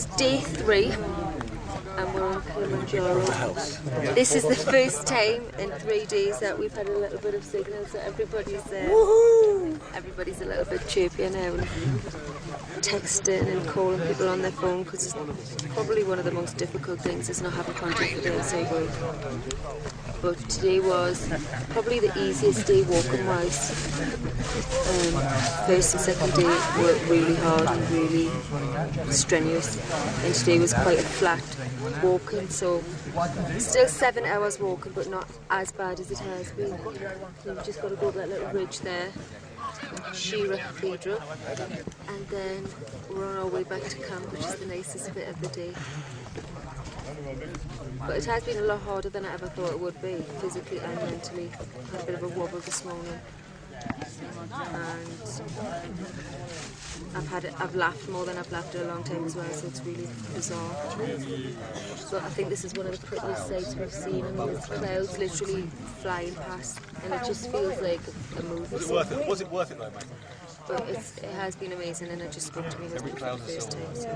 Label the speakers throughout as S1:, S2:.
S1: It's day 3, and we're on Kilimanjaro. This is the first time in 3 days that we've had a little bit of signal, so everybody's a little bit chirpier now, and texting and calling people on their phone, because it's probably one of the most difficult things is not having contact with the outside world. But today was probably the easiest day walking-wise. First and second day were really hard and really strenuous, and today was quite a flat walking, so still 7 hours walking, but not as bad as it has been. We've just got to go up that little ridge there, Shira Cathedral, and then we're on our way back to camp, which is the nicest bit of the day. But it has been a lot harder than I ever thought it would be, physically and mentally. I had a bit of a wobble this morning, and I've laughed more than I've laughed in a long time as well, so it's really bizarre. But I think this is one of the prettiest sights we've seen. I mean, there's clouds literally flying past, and it just feels like a movie.
S2: Was it worth it? Was it worth it though, mate?
S1: But it has been amazing, and I just spoke to my husband for the first time, so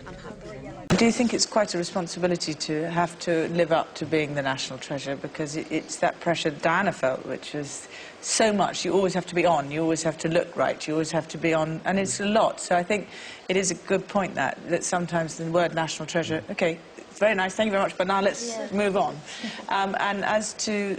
S1: I'm happy.
S3: Do you think it's quite a responsibility to have to live up to being the national treasure, because it's that pressure Diana felt, which was so much. You always have to be on, you always have to look right, you always have to be on, and it's a lot. So I think it is a good point that sometimes the word national treasure, okay, very nice, thank you very much, but now let's move on. And as to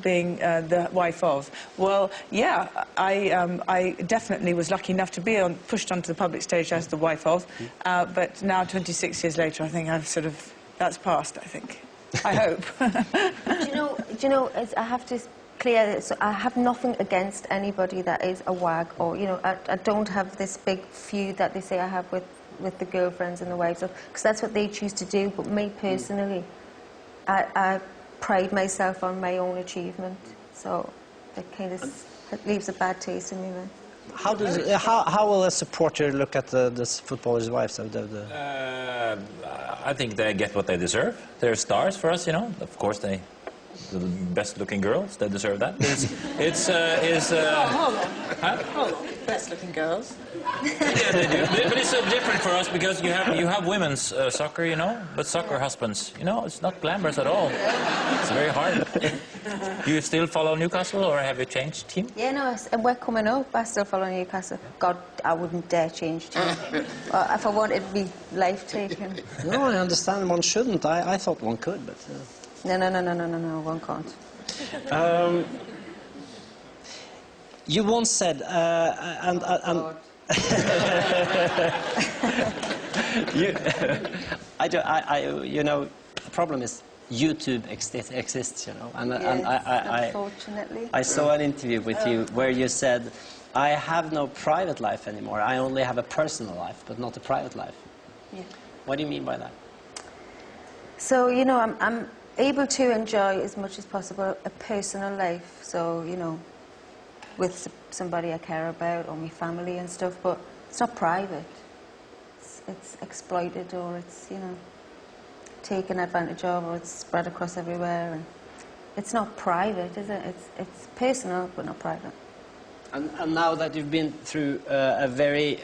S3: being the wife of, well, yeah, I definitely was lucky enough to be pushed onto the public stage as the wife of, but now 26 years later, I think I've sort of, that's passed, I think. I hope.
S1: Do you know, I have to clear this, so I have nothing against anybody that is a wag, or, you know, I don't have this big feud that they say I have with the girlfriends and the wives, because that's what they choose to do. But me personally, I pride myself on my own achievement, so it kind of leaves a bad taste in me then.
S4: How will a supporter look at the footballers' wives?
S5: I think they get what they deserve. They're stars for us, you know. Of course, the best-looking girls, they deserve that.
S3: Hold on. Best-looking girls.
S5: Yeah, they do. But it's different for us because you have women's soccer, you know, but soccer husbands, you know, it's not glamorous at all. It's very hard. Do you still follow Newcastle, or have you changed team?
S1: Yeah, no, and we're coming up. I still follow Newcastle. God, I wouldn't dare change team. If I wanted to be life-taking.
S4: No, I understand one shouldn't. I thought one could, but...
S1: No, one can't.
S4: You once said, you know, the problem is YouTube exists, you know, and
S1: unfortunately.
S4: I saw an interview with you where you said, I have no private life anymore. I only have a personal life, but not a private life.
S1: Yeah.
S4: What do you mean by that?
S1: So, you know, I'm able to enjoy as much as possible a personal life, so, you know, with somebody I care about, or my family and stuff, but it's not private. It's exploited, or it's, you know, taken advantage of, or it's spread across everywhere, and it's not private, is it? It's personal, but not private.
S4: And now that you've been through a very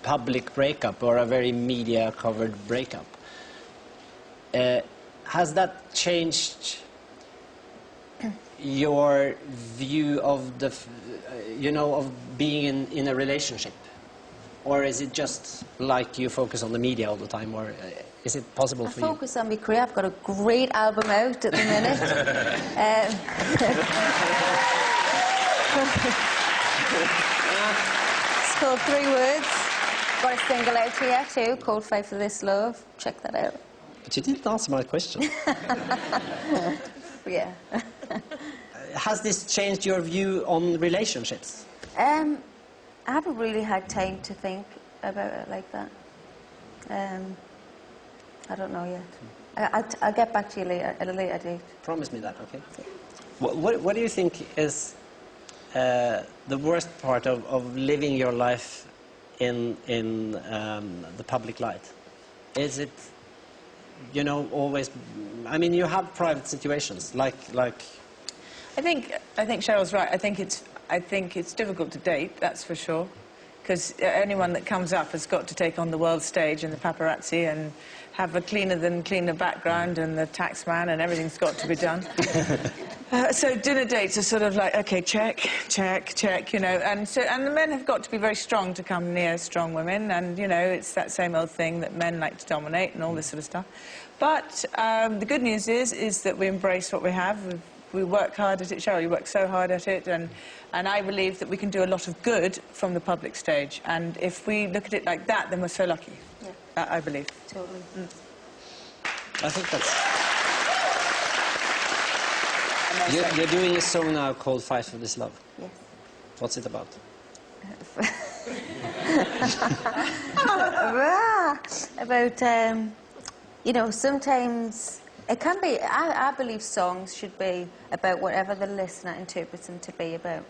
S4: public breakup, or a very media-covered breakup, has that changed your view of the, you know, of being in a relationship? Or is it just like you focus on the media all the time, or is it possible for you?
S1: I focus on my career. I've got a great album out at the minute. It's called 3 Words. Got a single out here too, called Fight for This Love. Check that out.
S4: But you didn't answer my question.
S1: Yeah.
S4: Has this changed your view on relationships?
S1: I haven't really had time to think about it like that. I don't know yet. I'll get back to you later, at a later date.
S4: Promise me that, okay? What do you think is the worst part of living your life in the public light? Is it, you know, always... I mean, you have private situations, like... I
S3: think Cheryl's right. I think it's difficult to date, that's for sure, because anyone that comes up has got to take on the world stage and the paparazzi and have a cleaner background and the taxman, and everything's got to be done. So dinner dates are sort of like, okay, check, check, check, you know, and the men have got to be very strong to come near strong women, and, you know, it's that same old thing that men like to dominate and all this sort of stuff. But the good news is that we embrace what we have. We work hard at it. Cheryl, you work so hard at it, and I believe that we can do a lot of good from the public stage, and if we look at it like that, then we're so lucky. Yeah. I believe.
S1: Totally.
S4: I think that's... You're doing a song now called Fight for This Love.
S1: Yes.
S4: What's it about?
S1: About, you know, sometimes it can be, I believe songs should be about whatever the listener interprets them to be about.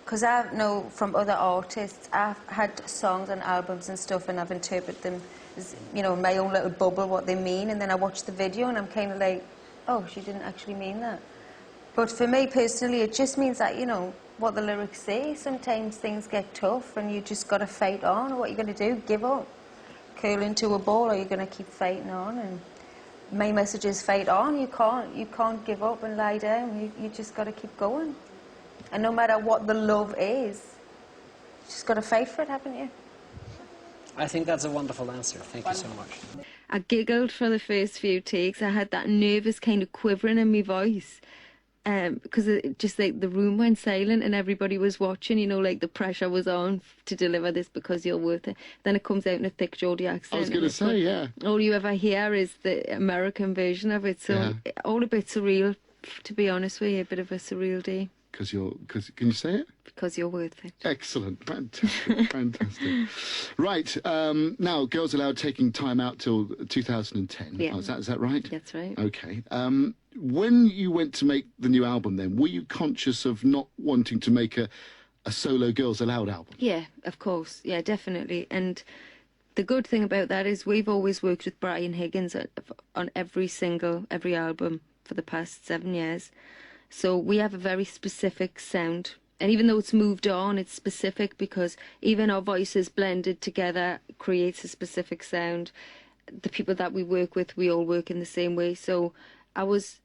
S1: Because I know from other artists, I've had songs and albums and stuff, and I've interpreted them as, you know, my own little bubble, what they mean, and then I watch the video and I'm kind of like, oh, she didn't actually mean that. But for me personally, it just means that, you know, what the lyrics say. Sometimes things get tough and you just got to fight on. What are you going to do? Give up? Curl into a ball, or you're going to keep fighting on? And my message is fight on. You can't give up and lie down. You just got to keep going. And no matter what the love is, you just got to fight for it, haven't you?
S4: I think that's a wonderful answer. Thank you so much.
S1: I giggled for the first few takes. I had that nervous kind of quivering in my voice. Because just like the room went silent and everybody was watching, you know, like the pressure was on to deliver this because you're worth it. Then it comes out in a thick Geordie accent.
S2: I was going to say, yeah.
S1: All you ever hear is the American version of it, so all a bit surreal, to be honest with you, a bit of a surreal day.
S2: Because can you say it?
S1: Because you're worth it.
S2: Excellent, fantastic, fantastic. Right, now, Girls Aloud taking time out till 2010.
S1: Yeah.
S2: Oh, is that right?
S1: That's right.
S2: Okay. When you went to make the new album then, were you conscious of not wanting to make a solo Girls Aloud album?
S1: Yeah, of course. Yeah, definitely. And the good thing about that is we've always worked with Brian Higgins on every album for the past 7 years. So we have a very specific sound. And even though it's moved on, it's specific because even our voices blended together creates a specific sound. The people that we work with, we all work in the same way. So I was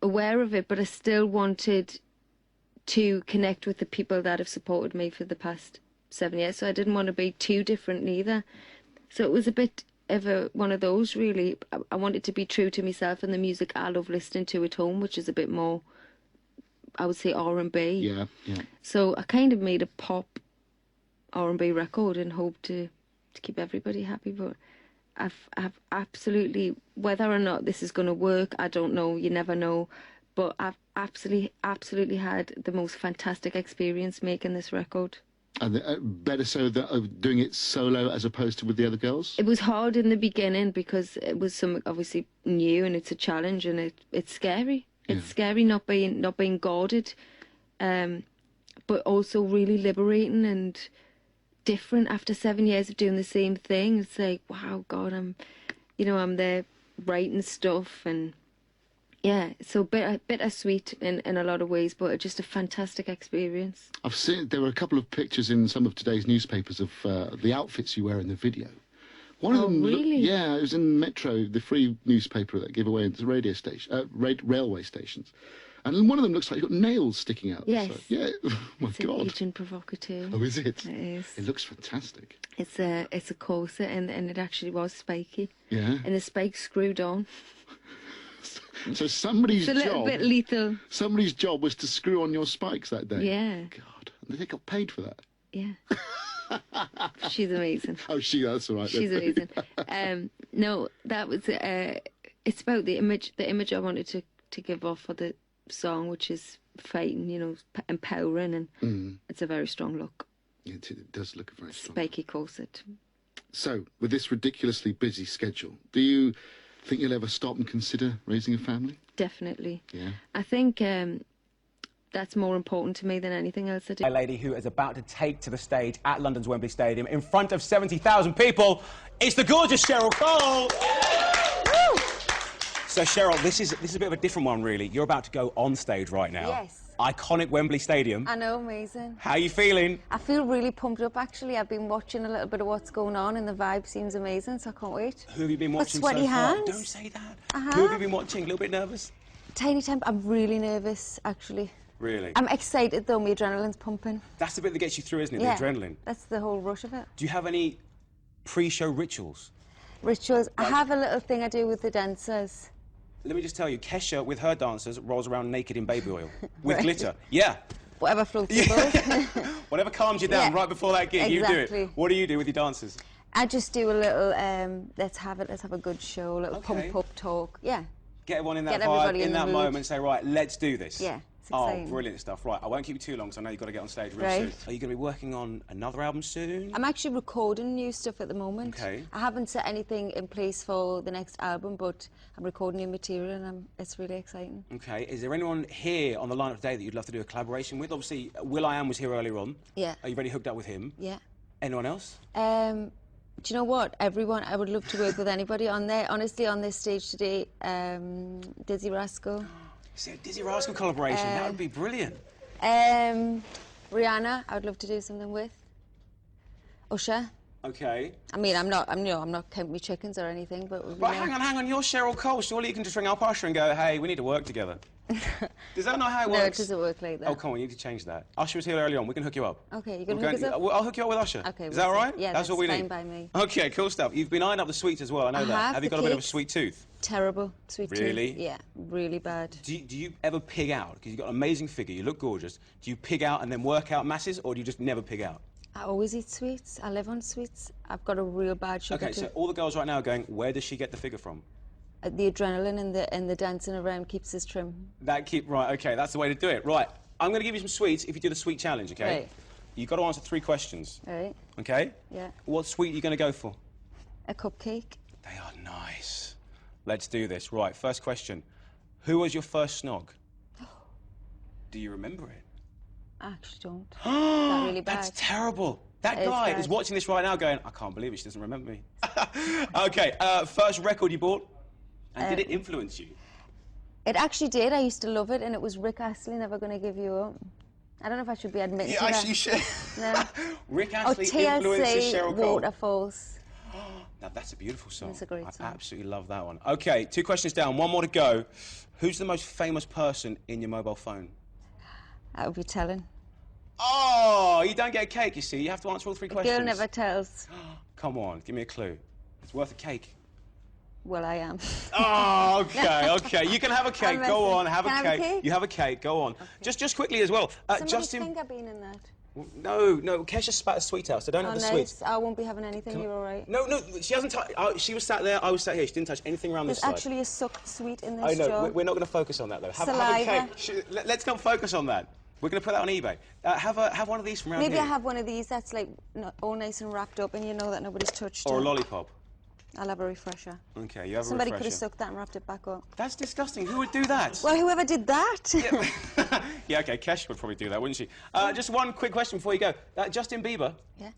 S1: aware of it, but I still wanted to connect with the people that have supported me for the past 7 years. So I didn't want to be too different neither. So it was a bit of one of those, really. I wanted to be true to myself and the music I love listening to at home, which is a bit more, I would say, R&B.
S2: Yeah, yeah.
S1: So I kind of made a pop R&B record and hoped to keep everybody happy. But I've absolutely, whether or not this is going to work, I don't know. You never know. But I've absolutely had the most fantastic experience making this record.
S2: And better so that doing it solo as opposed to with the other girls?
S1: It was hard in the beginning because it was something obviously new and it's a challenge and it's scary. It's scary not being guarded, but also really liberating and different after 7 years of doing the same thing. It's like, wow, God, I'm there writing stuff and yeah, so bittersweet in a lot of ways, but just a fantastic experience.
S2: I've seen there were a couple of pictures in some of today's newspapers of the outfits you wear in the video. One of them,
S1: really?
S2: Yeah, it was in Metro, the free newspaper that give away at the radio station, railway stations. And one of them looks like you've got nails sticking out.
S1: Yes.
S2: So, yeah, oh my God.
S1: It's Agent Provocateur.
S2: Oh, is it?
S1: It is.
S2: It looks fantastic.
S1: It's a corset and it actually was spiky.
S2: Yeah.
S1: And the spike screwed on.
S2: So somebody's
S1: It's a little bit lethal.
S2: Somebody's job was to screw on your spikes that day.
S1: Yeah.
S2: God, and they got paid for that.
S1: Yeah. She's amazing.
S2: Oh, that's all right.
S1: She's amazing. No, that was. It's about the image I wanted to give off for the song, which is fighting, empowering, and it's a very strong look.
S2: It does look a very strong.
S1: Spiky corset.
S2: So, with this ridiculously busy schedule, do you think you'll ever stop and consider raising a family?
S1: Definitely.
S2: Yeah.
S1: I think that's more important to me than anything else I do.
S6: A lady who is about to take to the stage at London's Wembley Stadium in front of 70,000 people. It's the gorgeous Cheryl Cole! So Cheryl, this is a bit of a different one, really. You're about to go on stage right now.
S1: Yes.
S6: iconic Wembley Stadium.
S1: I know, amazing.
S6: How are you feeling?
S1: I feel really pumped up, actually. I've been watching a little bit of what's going on, and the vibe seems amazing, so I can't wait.
S6: Who have you been watching
S1: sweaty
S6: so far?
S1: hands.
S6: Don't say that. Who have you been watching? A little bit nervous?
S1: Tiny temp. I'm really nervous, actually.
S6: Really?
S1: I'm excited, though. My adrenaline's pumping.
S6: That's the bit that gets you through, isn't it?
S1: Yeah,
S6: The adrenaline.
S1: that's the whole rush of it.
S6: Do you have any pre-show rituals?
S1: Rituals. I have a little thing I do with the dancers.
S6: Let me just tell you, Kesha, with her dancers, rolls around naked in baby oil. With glitter. Yeah.
S1: Whatever floats your boat.
S6: Whatever calms you down
S1: Yeah,
S6: right before that gig, you do
S1: exactly.
S6: it. What do you do with your dancers?
S1: I just do a little, let's have a good show, a little
S6: Okay.
S1: pump-up talk. Yeah.
S6: Get everyone in that
S1: Get
S6: vibe,
S1: everybody
S6: in
S1: in the
S6: that
S1: mood.
S6: moment, say, right, let's do this.
S1: Yeah, it's
S6: Oh,
S1: exciting.
S6: brilliant stuff. Right, I won't keep you too long, because I know you've got to get on stage real
S1: Right.
S6: soon. Are you going to be working on another album soon?
S1: I'm actually recording new stuff at the moment.
S6: Okay.
S1: I haven't set anything in place for the next album, but I'm recording new material, and it's really exciting.
S6: Okay, is there anyone here on the lineup today that you'd love to do a collaboration with? Obviously, will.i.am was here earlier on.
S1: Yeah.
S6: Are you already hooked up with him?
S1: Yeah.
S6: Anyone else?
S1: Do you know what? Everyone, I would love to work with anybody on there. Honestly, on this stage today, Dizzy Rascal.
S6: See a Dizzy Rascal collaboration, that would be brilliant.
S1: Rihanna, I would love to do something with. Usher.
S6: Okay.
S1: I mean, I'm not counting me chickens or anything, but...
S6: But hang on, you're Cheryl Cole. Surely you can just ring up Usher and go, hey, we need to work together. Is that not how it works?
S1: No, it doesn't work like that.
S6: Oh, come on, you need to change that. Usher was here earlier on. We can hook you up.
S1: Okay, you're going to hook us up?
S6: I'll hook you up with Usher.
S1: Okay,
S6: Is
S1: we'll
S6: that all
S1: see.
S6: right?
S1: Yeah,
S6: that's what we
S1: fine
S6: need.
S1: by me.
S6: Okay, cool stuff. You've been eyeing up the sweets as well, I know that. Have you
S1: the
S6: got a bit of a
S1: cakes.
S6: sweet tooth?
S1: Terrible. Sweet tooth.
S6: Really?
S1: Yeah, really bad.
S6: Do you ever pig out? Because you've got an amazing figure, you look gorgeous. Do you pig out and then work out masses, or do you just never pig out?
S1: I always eat sweets. I live on sweets. I've got a real bad sugar
S6: Okay, so
S1: tooth.
S6: all the girls right now are going, where does she get the figure from?
S1: The adrenaline and the dancing around keeps us trim.
S6: Right, okay, that's the way to do it. Right, I'm going to give you some sweets if you do the sweet challenge, okay?
S1: Right.
S6: You've got to answer 3 questions,
S1: All right?
S6: okay?
S1: Yeah.
S6: What sweet are you going to go for?
S1: A cupcake.
S6: They are nice. Let's do this. Right, first question. Who was your first snog? Do you remember it?
S1: I actually don't. That really bad.
S6: That's terrible. That
S1: It is
S6: guy
S1: bad.
S6: is watching this right now going, I can't believe it, she doesn't remember me. Okay, first record you bought, and did it influence you?
S1: It actually did. I used to love it, and it was Rick Astley, Never Gonna Give You Up. I don't know if I should be admitting to that.
S6: You should.
S1: No.
S6: Rick
S1: Oh,
S6: Astley influences
S1: TLC,
S6: Cheryl Cole.
S1: Waterfalls.
S6: Now, that's a beautiful song.
S1: It's a great song.
S6: I absolutely love that one. Okay, 2 questions down, 1 more to go. Who's the most famous person in your mobile phone?
S1: That would be telling.
S6: Oh, you don't get a cake, you see. You have to answer all 3 questions.
S1: Girl never tells.
S6: Come on, give me a clue. It's worth a cake.
S1: Well, I am.
S6: Oh, okay, okay. You can have a cake.
S1: I'm
S6: Go
S1: messing.
S6: on, have
S1: Can I
S6: a
S1: have a
S6: cake.
S1: cake?
S6: You have a cake. Go on.
S1: Okay.
S6: Just quickly as well.
S1: Somebody's
S6: Justin.
S1: finger been in that.
S6: No. Kesha spat a sweet out, so don't
S1: Oh,
S6: have the
S1: nice.
S6: sweets.
S1: I won't be having anything. You're all right.
S6: No, she hasn't touched. She was sat there. I was sat here. She didn't touch anything around
S1: There's
S6: this side.
S1: actually a sucked sweet in this
S6: I know.
S1: jar.
S6: We're not going to focus on that though. Have a
S1: Saliva.
S6: cake. Let's not focus on that. We're going to put that on eBay. Have one of these from around
S1: Maybe
S6: here.
S1: I have one of these that's like all nice and wrapped up, and you know that nobody's touched
S6: Or
S1: it.
S6: a lollipop.
S1: I'll have a refresher.
S6: Okay, you have
S1: Somebody
S6: a
S1: could have
S6: refresher.
S1: sucked that and wrapped it back up.
S6: That's disgusting. Who would do that?
S1: Well, whoever did that.
S6: Yeah, okay, Kesh would probably do that, wouldn't she? Just one quick question before you go. Justin Bieber,
S1: Yeah.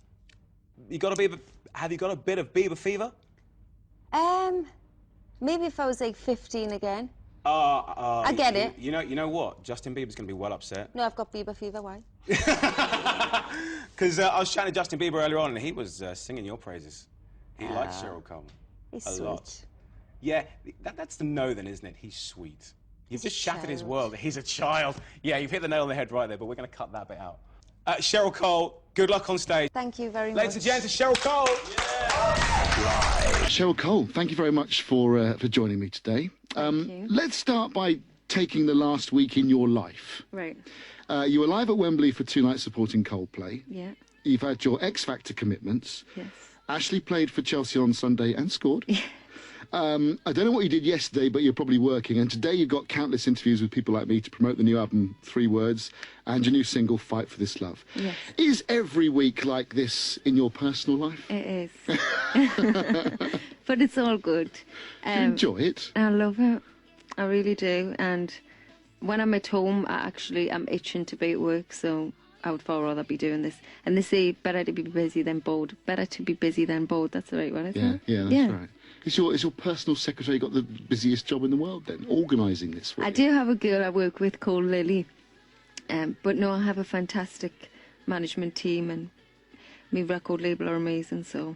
S6: have you got a bit of Bieber fever?
S1: Maybe if I was like 15 again.
S6: I
S1: get it.
S6: You know what? Justin Bieber's going to be well upset.
S1: No, I've got Bieber fever. Why?
S6: Because I was chatting to Justin Bieber earlier on, and he was singing your praises. He likes Cheryl Cole
S1: He's
S6: a
S1: sweet.
S6: lot. Yeah, that's the no then, isn't it? He's sweet. You've just
S1: a
S6: shattered his
S1: child.
S6: world. He's a child. Yeah, you've hit the nail on the head right there, but we're going to cut that bit out. Cheryl Cole, good luck on stage.
S1: Thank you very much.
S6: Ladies and gents, it's Cheryl Cole.
S2: Cheryl Cole, thank you very much for joining me today.
S1: you.
S2: Let's start by taking the last week in your life.
S1: Right.
S2: You were live at Wembley for 2 nights supporting Coldplay.
S1: Yeah.
S2: You've had your X Factor commitments.
S1: Yes.
S2: Ashley played for Chelsea on Sunday and scored. I don't know what you did yesterday, but you're probably working. And today you've got countless interviews with people like me to promote the new album, 3 Words, and your new single, Fight for This Love.
S1: Yes.
S2: Is every week like this in your personal life?
S1: It is. But it's all good.
S2: Do you enjoy it?
S1: I love it. I really do. And when I'm at home, I'm itching to be at work, so I would far rather be doing this. And they say, better to be busy than bored. Better to be busy than bored. That's the right one, isn't it?
S2: Yeah, that's right. Is your personal secretary got the busiest job in the world then, organising this for
S1: I
S2: you?
S1: do have a girl I work with called Lily. But no, I have a fantastic management team, and my record label are amazing, so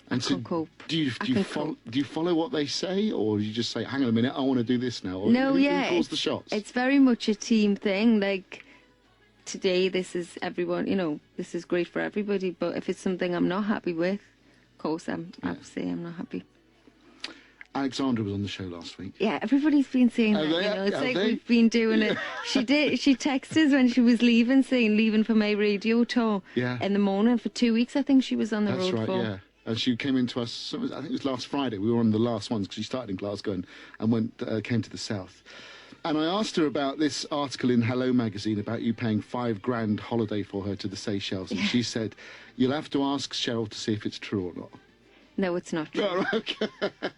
S2: and
S1: I can cope.
S2: Do you follow what they say, or do you just say, hang on a minute, I want to do this now? Or
S1: No,
S2: who
S1: yeah,
S2: calls the shots?
S1: it's very much a team thing. Like, today, this is everyone, you know, this is great for everybody, but if it's something I'm not happy with, of course, I have to say I'm not happy.
S2: Alexandra was on the show last week.
S1: Yeah, everybody's been saying that, you know, it's like we've been doing it. She texted us when she was leaving, saying leaving for my radio tour in the morning for 2 weeks. I think she was on the road for.
S2: That's right, yeah. And she came into us, I think it was last Friday. We were one of the last ones because she started in Glasgow and came to the south. And I asked her about this article in Hello magazine about you paying £5,000 holiday for her to the Seychelles. And she said, you'll have to ask Cheryl to see if it's true or not.
S1: No, it's not true.
S2: Oh, okay.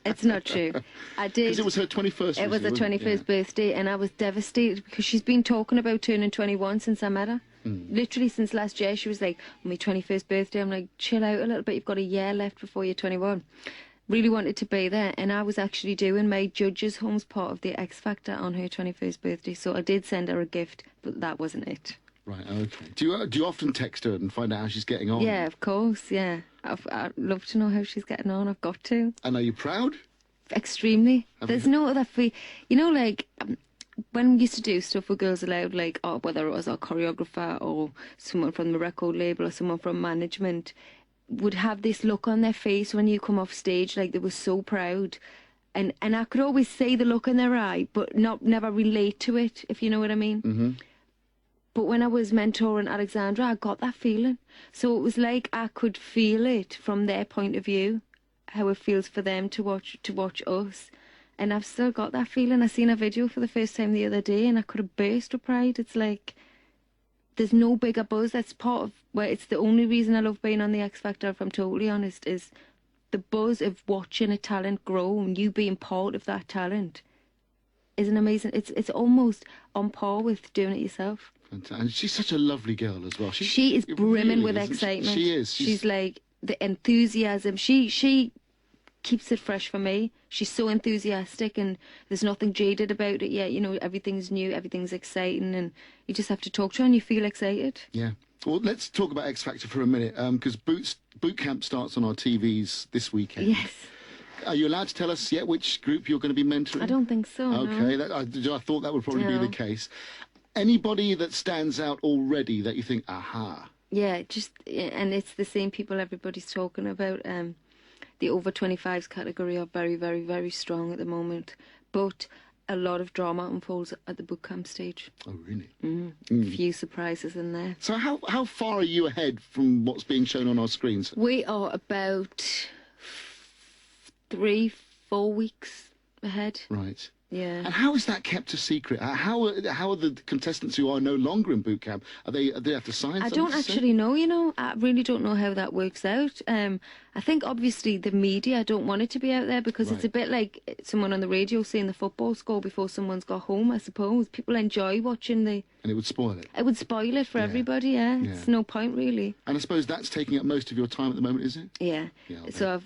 S1: It's not true. I did.
S2: Because it was her 21st.
S1: It was her 21st birthday, and I was devastated because she's been talking about turning 21 since I met her. Literally since last year, she was like, my 21st birthday. I'm like, chill out a little bit. You've got a year left before you're 21. Really wanted to be there, and I was actually doing my judges' homes part of the X Factor on her 21st birthday. So I did send her a gift, but that wasn't it.
S2: Right, okay. Do you often text her and find out how she's getting on?
S1: Yeah, of course, yeah. I'd love to know how she's getting on. I've got to.
S2: And are you proud?
S1: Extremely. There's no other you know, like, when we used to do stuff with Girls Aloud, like, whether it was our choreographer or someone from the record label or someone from management, would have this look on their face when you come off stage, like they were so proud. And I could always see the look in their eye, but never relate to it, if you know what I mean. Mm-hmm. But when I was mentoring Alexandra, I got that feeling. So it was like I could feel it from their point of view, how it feels for them to watch us. And I've still got that feeling. I seen a video for the first time the other day, and I could have burst with pride. It's like, there's no bigger buzz. That's part of where it's the only reason I love being on the X Factor, if I'm totally honest, is the buzz of watching a talent grow and you being part of that talent is an amazing. It's almost on par with doing it yourself.
S2: And she's such a lovely girl as well.
S1: She is brimming with excitement.
S2: She is.
S1: She's like the enthusiasm. She keeps it fresh for me. She's so enthusiastic, and there's nothing jaded about it yet. You know, everything's new, everything's exciting, and you just have to talk to her and you feel excited.
S2: Yeah. Well, let's talk about X Factor for a minute, because boot camp starts on our TVs this weekend.
S1: Yes.
S2: Are you allowed to tell us yet which group you're going to be mentoring?
S1: I don't think so.
S2: Okay,
S1: no.
S2: I thought that would probably be the case. Anybody that stands out already that you think, aha?
S1: Yeah, and it's the same people everybody's talking about. The over 25s category are very, very, very strong at the moment, but a lot of drama unfolds at the boot camp stage.
S2: Oh, really?
S1: A few surprises in there.
S2: So how far are you ahead from what's being shown on our screens?
S1: We are about 3-4 weeks ahead.
S2: Right.
S1: Yeah.
S2: And how is that kept a secret? How are the contestants who are no longer in boot camp? They have to sign something?
S1: I don't actually know, you know. I really don't know how that works out. I think obviously the media don't want it to be out there because it's a bit like someone on the radio saying the football score before someone's got home, I suppose. People enjoy watching And
S2: it would spoil it.
S1: It would spoil it for everybody, yeah. It's no point, really.
S2: And I suppose that's taking up most of your time at the moment, is it?
S1: Yeah. So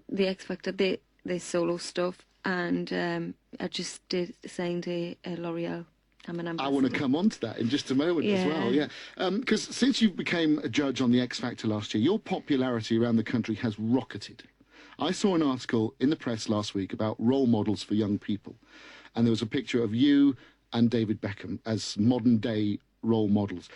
S1: the X Factor, the solo stuff, and I just signed a L'Oreal. I'm an ambassador.
S2: I want to come on to that in just a moment as well, yeah. Because since you became a judge on the X Factor last year, your popularity around the country has rocketed. I saw an article in the press last week about role models for young people, and there was a picture of you and David Beckham as modern-day role models.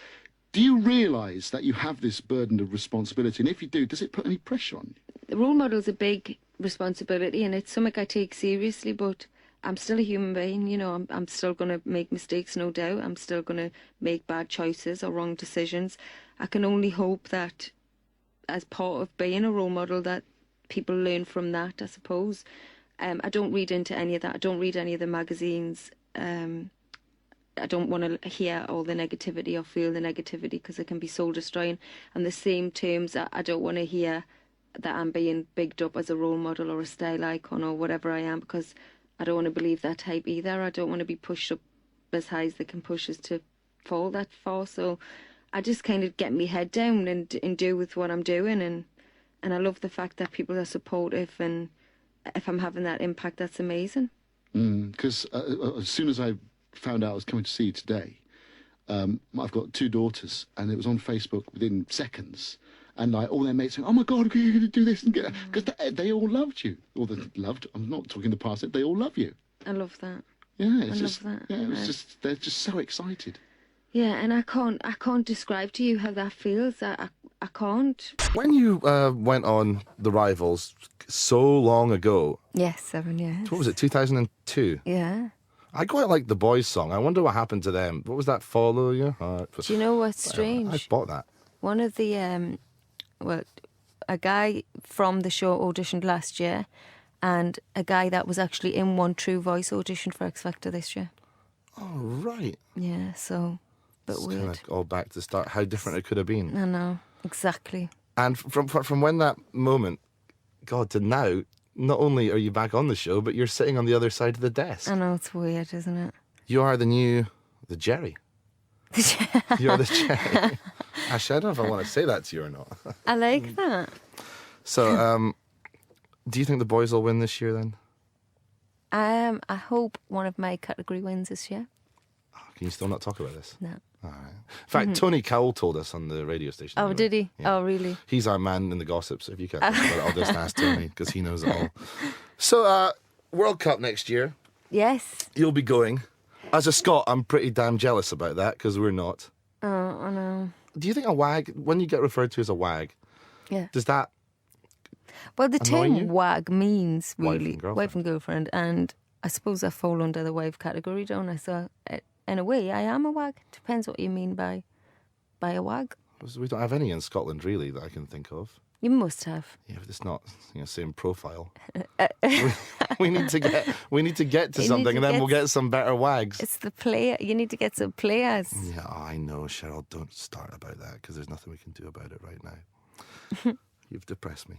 S2: Do you realise that you have this burden of responsibility? And if you do, does it put any pressure on you?
S1: The role model's a big responsibility, and it's something I take seriously, but I'm still a human being, you know. I'm still going to make mistakes, no doubt. I'm still going to make bad choices or wrong decisions. I can only hope that as part of being a role model that people learn from that, I suppose. I don't read into any of that. I don't read any of the magazines. I don't want to hear all the negativity or feel the negativity because it can be soul destroying. And the same terms, I don't want to hear that I'm being bigged up as a role model or a style icon or whatever I am, because I don't want to believe that type either. I don't want to be pushed up as high as they can push us to fall that far. So I just kind of get my head down and do with what I'm doing. And I love the fact that people are supportive, and if I'm having that impact, that's amazing.
S2: Because as soon as I found out I was coming to see you today, I've got 2 daughters, and it was on Facebook within seconds. And like all their mates saying, "Oh my God, you're going to do this," and because they all loved you, or they loved. I'm not talking the past. They all love you.
S1: I love that.
S2: Yeah,
S1: I love that.
S2: Yeah, it was just they're just so excited.
S1: Yeah, and I can't describe to you how that feels. I can't.
S7: When you went on The Rivals so long ago,
S1: Yes, 7 years.
S7: what was it, 2002?
S1: Yeah.
S7: I quite like the boys' song. I wonder what happened to them. What was that? Follow Your Heart.
S1: Do you know what's strange?
S7: I bought that.
S1: One of the a guy from the show auditioned last year, and a guy that was actually in One True Voice auditioned for X Factor this year.
S7: Oh, right.
S1: Yeah, so, but
S7: It's
S1: weird.
S7: kind of all back to the start. How different it could have been.
S1: I know, exactly.
S7: And from when that moment, God, to now, not only are you back on the show, but you're sitting on the other side of the desk.
S1: I know, it's weird, isn't it?
S7: You are the Jerry. You're the Jerry. Actually, I don't know if I want to say that to you or not.
S1: I like that.
S7: So, do you think the boys will win this year then?
S1: I hope one of my category wins this year.
S7: Can you still not talk about this?
S1: No.
S7: All right. In fact, Tony Cowell told us on the radio station.
S1: Oh,
S7: anyway.
S1: did he?
S7: Yeah.
S1: Oh, really?
S7: He's our man in the gossips. If you can't talk about it, I'll just ask Tony because he knows it all. So, World Cup next year,
S1: Yes.
S7: you'll be going. As a Scot, I'm pretty damn jealous about that because we're not.
S1: Oh, I know.
S7: Do you think a wag, when you get referred to as a wag,
S1: Yeah.
S7: does that...
S1: Well, the
S7: Annoying you?
S1: term wag means
S7: Wife
S1: really
S7: and girlfriend.
S1: wife and girlfriend, and I suppose I fall under the wife category, don't I? So, in a way, I am a wag. Depends what you mean by a wag.
S7: We don't have any in Scotland, really, that I can think of.
S1: You must have.
S7: Yeah, but it's not, same profile. we need to get to
S1: You need
S7: something,
S1: to
S7: and then
S1: get
S7: we'll get some better wags.
S1: It's the player. You need to get some players.
S7: Yeah, I know, Cheryl. Don't start about that because there's nothing we can do about it right now. You've depressed me.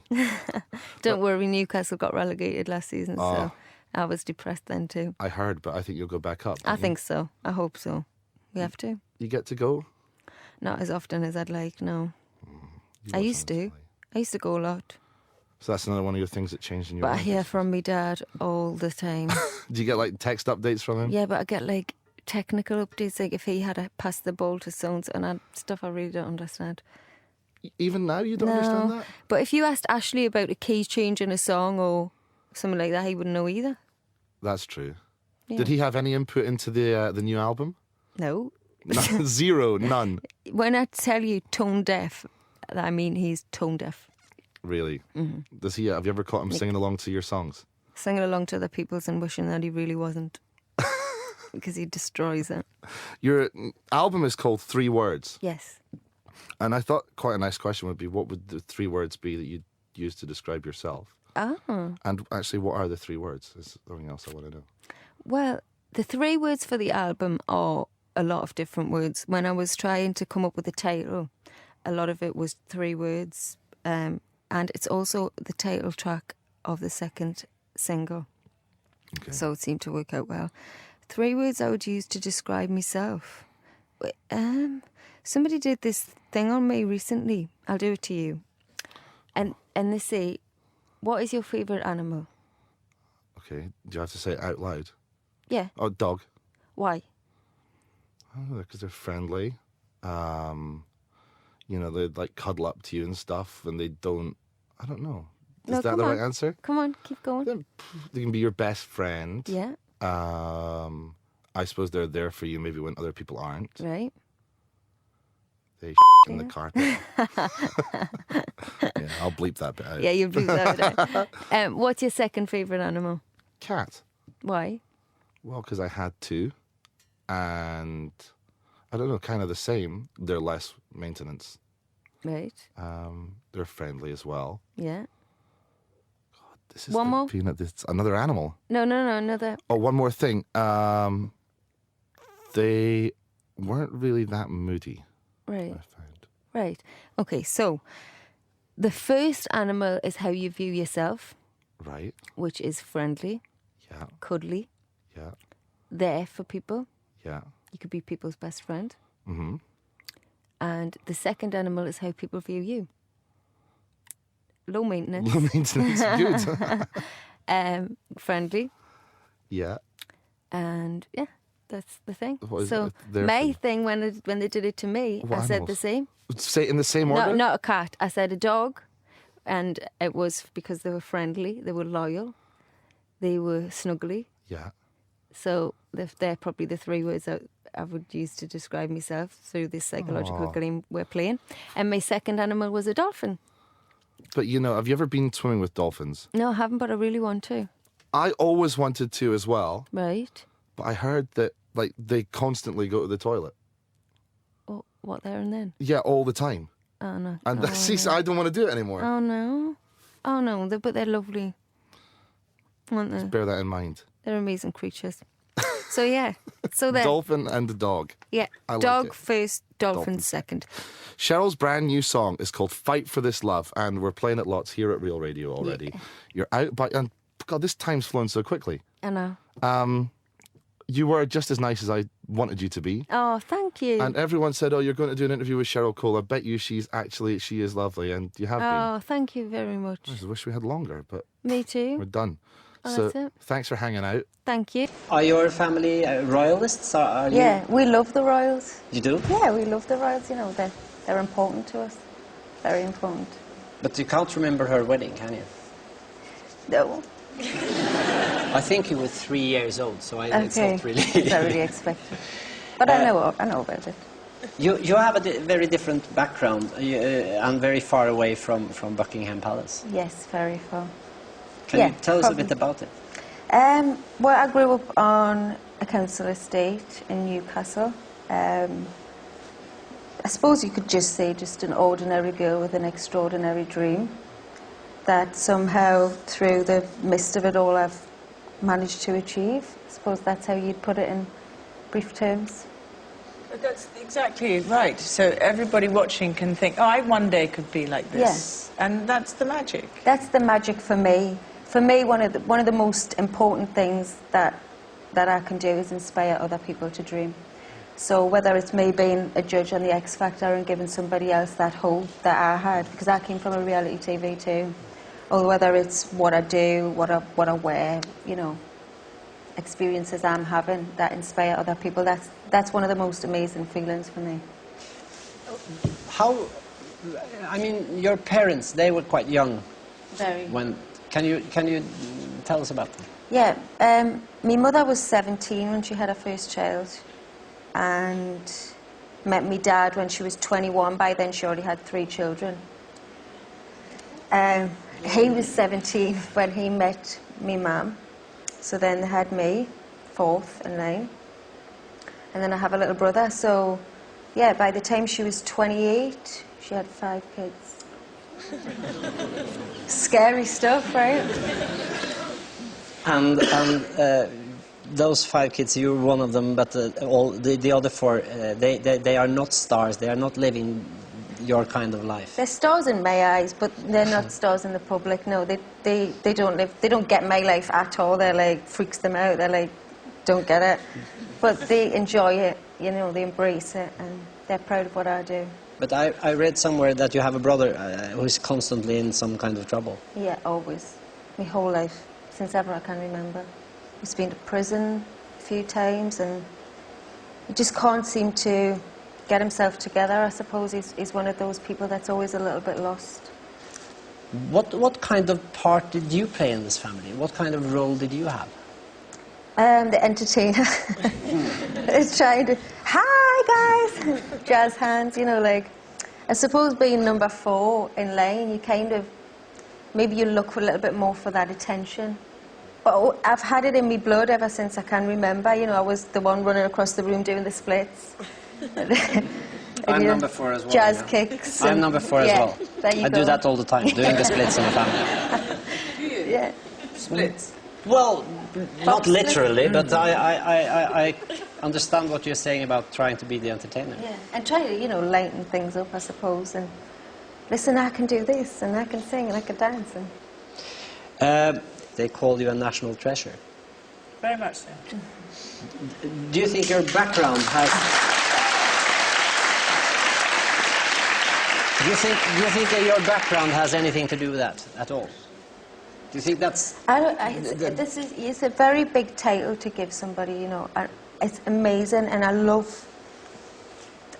S1: Don't worry, Newcastle got relegated last season,
S7: Oh.
S1: so I was depressed then too.
S7: I heard, but I think you'll go back up.
S1: I
S7: don't you?
S1: think so. I hope so. We have to.
S7: You get to go?
S1: Not as often as I'd like, no.
S7: You
S1: I
S7: watch
S1: used
S7: on
S1: to.
S7: telly.
S1: I used to go a lot.
S7: So that's another one of your things that changed in your
S1: But I
S7: life.
S1: hear from my dad all the time.
S7: Do you get like text updates from him?
S1: Yeah, but I get like technical updates, like if he had passed the ball to so-and-so and stuff I really don't understand.
S7: Even now you don't
S1: No.
S7: understand that?
S1: But if you asked Ashley about a key change in a song or something like that, he wouldn't know either.
S7: That's true.
S1: Yeah.
S7: Did he have any input into the new album?
S1: No.
S7: None, zero, none.
S1: When I tell you tone deaf, I mean he's tone deaf.
S7: Really? Does he? Have you ever caught him singing along to your songs?
S1: Singing along to other people's and wishing that he really wasn't. Because he destroys it.
S7: Your album is called 3 Words.
S1: Yes.
S7: And I thought quite a nice question would be, what would the 3 words be that you'd use to describe yourself?
S1: Oh.
S7: And actually, what are the 3 words? Is something else I want to know.
S1: Well, the 3 words for the album are a lot of different words. When I was trying to come up with a title, a lot of it was 3 words. And it's also the title track of the second single.
S7: Okay.
S1: So it seemed to work out well. 3 words I would use to describe myself. Somebody did this thing on me recently. I'll do it to you. And they say, what is your favourite animal?
S7: Okay. Do you have to say it out loud?
S1: Yeah.
S7: Oh, dog.
S1: Why?
S7: Oh, because they're friendly. They like cuddle up to you and stuff, and they don't. I don't know. Is
S1: No,
S7: that
S1: come
S7: the
S1: on.
S7: right answer?
S1: Come on, keep going.
S7: They can be your best friend.
S1: Yeah,
S7: I suppose they're there for you maybe when other people aren't.
S1: right.
S7: They in the carpet. Yeah, I'll bleep that bit out.
S1: Yeah, you blew that out. What's your second favourite animal?
S7: Cat.
S1: Why?
S7: Well, because I had to, and I don't know, kind of the same. They're less maintenance.
S1: Right.
S7: They're friendly as well.
S1: Yeah.
S7: This is
S1: One more?
S7: It's another animal.
S1: No, another.
S7: Oh, one more thing. They weren't really that moody,
S1: Right,
S7: I found.
S1: right. Okay, so the first animal is how you view yourself,
S7: Right.
S1: which is friendly,
S7: Yeah.
S1: cuddly,
S7: Yeah.
S1: there for people.
S7: Yeah.
S1: You could be people's best friend.
S7: Mm-hmm.
S1: And the second animal is how people view you. Low maintenance,
S7: Low maintenance. Good.
S1: friendly,
S7: Yeah.
S1: and yeah, That's the thing.
S7: What is
S1: So
S7: it? Their
S1: my
S7: thing?
S1: thing when they did it to me,
S7: What
S1: I said the
S7: animals?
S1: same.
S7: Say it in the same
S1: No,
S7: order?
S1: not a cat. I said a dog, and it was because they were friendly, they were loyal, they were snuggly.
S7: Yeah.
S1: So they're probably the 3 words I would use to describe myself through this psychological game we're playing. And my second animal was a dolphin.
S7: But, you know, have you ever been swimming with dolphins?
S1: No, I haven't, but I really want to.
S7: I always wanted to as well,
S1: Right.
S7: but I heard that, like, they constantly go to the toilet.
S1: Oh, what, there and then?
S7: Yeah, all the time.
S1: Oh, no.
S7: And see, I don't want to do it anymore.
S1: Oh, no. Oh, no, but they're lovely. Aren't they?
S7: Bear that in mind.
S1: They're amazing creatures. So, yeah. So there.
S7: Dolphin and a dog.
S1: Yeah.
S7: I like
S1: Dog
S7: it.
S1: first, dolphin
S7: Dolphin.
S1: second.
S7: Cheryl's brand new song is called Fight for This Love, and we're playing it lots here at Real Radio already.
S1: Yeah.
S7: You're out by... And, God, this time's flown so quickly.
S1: I know.
S7: You were just as nice as I wanted you to be.
S1: Oh, thank you.
S7: And everyone said, oh, you're going to do an interview with Cheryl Cole. I bet you she is lovely, and you have been.
S1: Oh, thank you very much.
S7: I just wish we had longer, but
S1: Me
S7: we're
S1: too.
S7: done.
S1: Oh,
S7: So
S1: that's it.
S7: thanks for hanging out.
S1: Thank you.
S4: Are your family royalists? Are you?
S1: Yeah, we love the royals.
S4: You do?
S1: Yeah, we love the royals. You know, they're important to us. Very important.
S4: But you can't remember her wedding, can you?
S1: No.
S4: I think you were 3 years old, so it's
S1: Okay.
S4: not really...
S1: I really expected. But I know about it.
S4: You have a very different background and very far away from Buckingham Palace.
S1: Yes, very far.
S4: Can
S1: Yeah,
S4: you tell us a
S1: probably.
S4: bit about it?
S1: Well, I grew up on a council estate in Newcastle. I suppose you could just say just an ordinary girl with an extraordinary dream that somehow, through the midst of it all, I've managed to achieve. I suppose that's how you'd put it in brief terms.
S3: But that's exactly right. So everybody watching can think, oh, I one day could be like this. And that's the magic.
S1: That's the magic for me. For me, one of the most important things that I can do is inspire other people to dream. So whether it's me being a judge on the X Factor and giving somebody else that hope that I had, because I came from a reality TV too, or whether it's what I do, what I wear, you know, experiences I'm having that inspire other people. That's one of the most amazing feelings for me.
S4: How... I mean, your parents, they were quite young
S1: Very.
S4: when... Can you tell us about them?
S1: Yeah, my mother was 17 when she had her first child, and met my dad when she was 21. By then she already had 3 children. He was 17 when he met me mum, so then they had me, 4th and 9, and then I have a little brother. So yeah, by the time she was 28 she had 5 kids. Scary stuff, right?
S4: And those 5 kids, you were one of them, but the other 4, they are not stars. They are not living your kind of life.
S1: They're stars in my eyes, but they're not stars in the public. No, they don't live. They don't get my life at all. They're like, freaks them out. They're like, don't get it. But they enjoy it. You know, they embrace it, and they're proud of what I do.
S4: But I read somewhere that you have a brother who's constantly in some kind of trouble.
S1: Yeah, always. My whole life, since ever I can remember. He's been to prison a few times, and he just can't seem to get himself together. I suppose he's one of those people that's always a little bit lost.
S4: What kind of part did you play in this family? What kind of role did you have?
S1: The entertainer. It's trying to, hi guys, jazz hands, you know, like, I suppose being number 4 in line, you kind of, maybe you look for a little bit more for that attention. But I've had it in me blood ever since I can remember. You know, I was the one running across the room doing the splits.
S4: I'm number 4 as well.
S1: Jazz
S4: yeah.
S1: kicks.
S4: I'm number 4 as well.
S1: There you
S4: I
S1: go.
S4: do that all the time, doing the splits in the family.
S1: Yeah.
S3: Splits.
S4: Well, not
S1: Box
S4: literally, but I understand what you're saying about trying to be the entertainer.
S1: Yeah, and try to, you know, lighten things up, I suppose, and listen, I can do this, and I can sing, and I can dance. And
S4: They call you a national treasure.
S3: Very much so.
S4: Do you think your background has... Do you think that your background has anything to do with that at all? Do you think that's...
S1: it's a very big title to give somebody, you know. it's amazing, and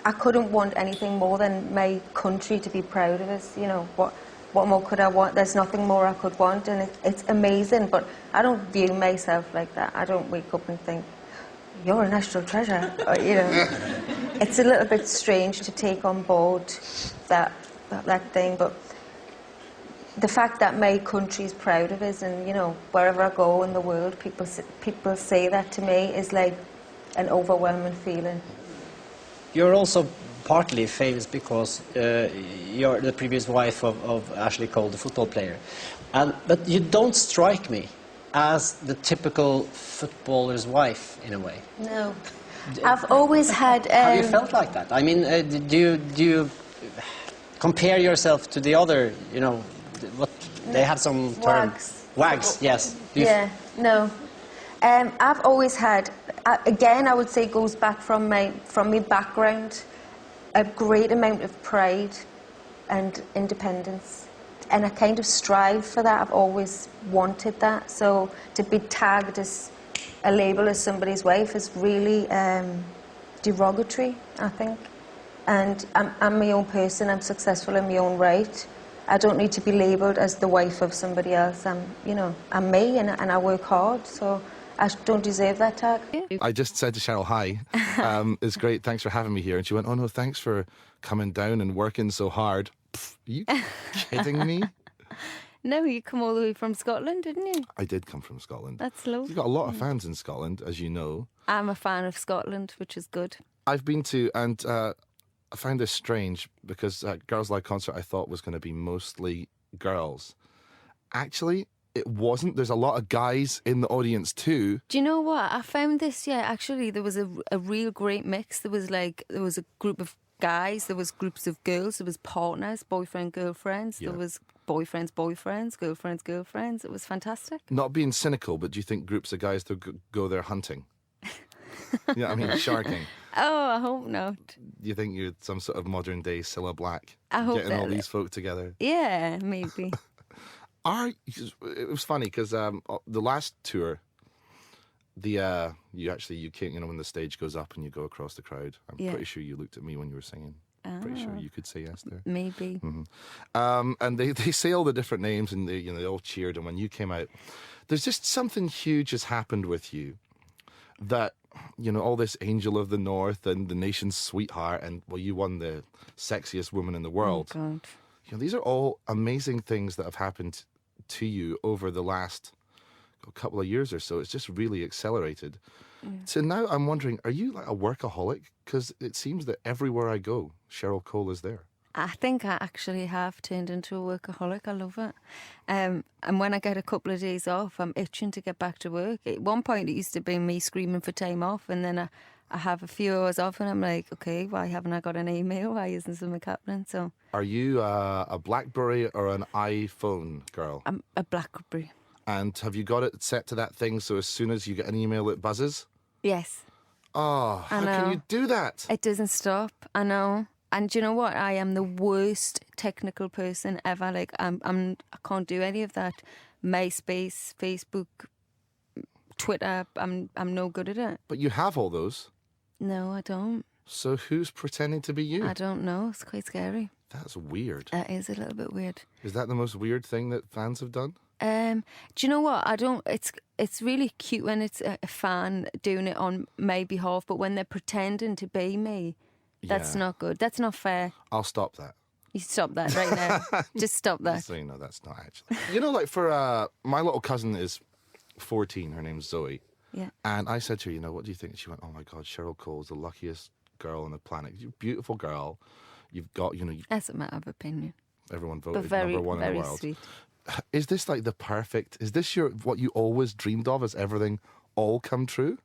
S1: I couldn't want anything more than my country to be proud of us. You know, what more could I want? There's nothing more I could want, and it's amazing, but I don't view myself like that. I don't wake up and think, you're a national treasure, or, you know. It's a little bit strange to take on board that thing, but the fact that my country's proud of us, and, you know, wherever I go in the world, people say that to me is like an overwhelming feeling.
S4: You're also partly famous because you're the previous wife of Ashley Cole, the football player. But you don't strike me as the typical footballer's wife, in a way.
S1: No. I've always had...
S4: Have you felt like that? I mean, do you compare yourself to the other, you know, what they have some term...
S1: Wags.
S4: Wags, yes.
S1: Yeah, no. I've always had... again, I would say it goes back from my background, a great amount of pride and independence. And I kind of strive for that. I've always wanted that. So to be tagged as a label as somebody's wife is really derogatory, I think. And I'm my own person. I'm successful in my own right. I don't need to be labelled as the wife of somebody else. I'm me, and I work hard. So I don't deserve that tag.
S7: I just said to Cheryl, hi, it's great, thanks for having me here. And she went, oh no, thanks for coming down and working so hard. Pff, are you kidding me?
S1: No, you come all the way from Scotland, didn't you?
S7: I did come from Scotland.
S1: That's lovely.
S7: You've got a lot of fans in Scotland, as you know.
S1: I'm a fan of Scotland, which is good.
S7: I've been to, and I found this strange, because Girls Aloud concert I thought was going to be mostly girls. Actually, it wasn't. There's a lot of guys in the audience too.
S1: Do you know what? I found this, actually, there was a real great mix. There was a group of guys, there was groups of girls, there was partners, boyfriend, girlfriends, there was boyfriends, girlfriends. It was fantastic.
S7: Not being cynical, but do you think groups of guys that go there hunting? Yeah, I mean, sharking.
S1: Oh, I hope not.
S7: Do you think you're some sort of modern day Cilla Black?
S1: I hope
S7: getting all these folk together?
S1: Yeah, maybe.
S7: It was funny because the last tour, you came, you know, when the stage goes up and you go across the crowd. I'm pretty sure you looked at me when you were singing. Pretty sure you could say yes there.
S1: Maybe.
S7: Mm-hmm. And they say all the different names, and they all cheered. And when you came out, there's just something huge has happened with you. That, you know, all this Angel of the North and the nation's sweetheart, and well, you won the sexiest woman in the world.
S1: Oh God.
S7: You know, these are all amazing things that have happened to you over the last couple of years or so. It's just really accelerated. So now I'm wondering, are you like a workaholic? Because it seems that everywhere I go, Cheryl Cole is there.
S1: I think I actually have turned into a workaholic. I love it. And when I get a couple of days off, I'm itching to get back to work. At one point, it used to be me screaming for time off, and then I have a few hours off, and I'm like, okay, why haven't I got an email? Why isn't something happening? So,
S7: are you a BlackBerry or an iPhone girl?
S1: I'm a BlackBerry.
S7: And have you got it set to that thing so as soon as you get an email, it buzzes?
S1: Yes.
S7: Oh, how can you do that?
S1: It doesn't stop. I know. And do you know what? I am the worst technical person ever. Like I can't do any of that. MySpace, Facebook, Twitter. I'm no good at it.
S7: But you have all those.
S1: No, I don't.
S7: So who's pretending to be you?
S1: I don't know. It's quite scary.
S7: That's weird.
S1: That is a little bit weird.
S7: Is that the most weird thing that fans have done?
S1: Do you know what? I don't. It's really cute when it's a fan doing it on my behalf, but when they're pretending to be me, that's not good. That's not fair.
S7: I'll stop that.
S1: You stop that right now. Just stop that.
S7: So you know that's not actually. You know, like for my little cousin is 14. Her name's Zoe.
S1: Yeah.
S7: And I said to her, you know, what do you think? And she went, oh my God, Cheryl Cole's the luckiest girl on the planet. You're a beautiful girl. You've got, you know.
S1: That's a matter of opinion.
S7: Everyone voted
S1: very,
S7: number one in the world.
S1: Sweet.
S7: Is this like the perfect? Is this what you always dreamed of? Has everything all come true?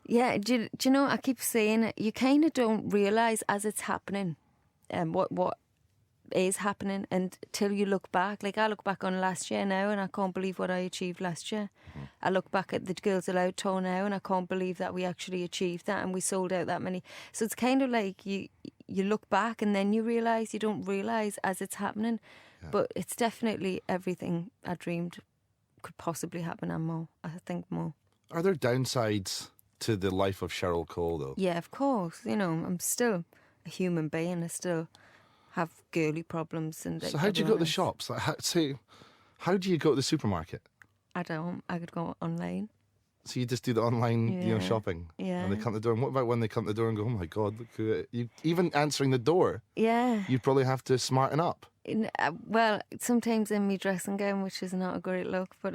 S1: Yeah. Do you know? I keep saying it. You kind of don't realise as it's happening, what is happening until you look back. Like I look back on last year now, and I can't believe what I achieved last year. I look back at the Girls Aloud tour now, and I can't believe that we actually achieved that, and we sold out that many. So it's kind of like you look back, and then you realise you don't realise as it's happening. Yeah. But it's definitely everything I dreamed could possibly happen and more. I think more.
S7: Are there downsides to the life of Cheryl Cole, though?
S1: Yeah, of course. You know, I'm still a human being. I still have girly problems. And
S7: So how do you go to the shops? Like, how do you go to the supermarket?
S1: I don't. I could go online.
S7: So you just do the online,
S1: Yeah.
S7: shopping?
S1: Yeah.
S7: And they come to the door. And what about when they come to the door and go, oh my God, look who it... You, even answering the door,
S1: Yeah.
S7: you probably have to smarten up.
S1: Well, sometimes in my dressing gown, which is not a great look, but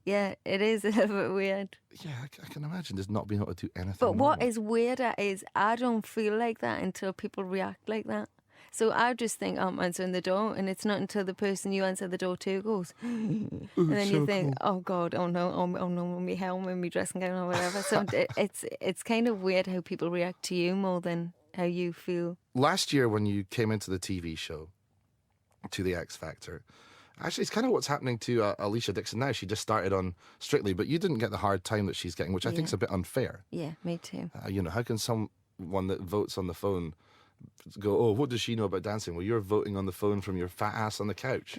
S1: yeah, it is a little bit weird.
S7: Yeah, I can imagine just not being able to do anything.
S1: But what
S7: normal.
S1: is weirder is I don't feel like that until people react like that. So I just think I'm answering the door, and it's not until the person you answer the door to goes, and then you think, oh God, oh no, my helm and my dressing gown or whatever. So it's kind of weird how people react to you more than how you feel.
S7: Last year when you came into the TV show, to the X Factor, actually it's kind of what's happening to Alicia Dixon now. She just started on Strictly, but you didn't get the hard time that she's getting, which I think is a bit unfair.
S1: Yeah, me too.
S7: How can someone that votes on the phone go, oh, what does she know about dancing? Well, you're voting on the phone from your fat ass on the couch.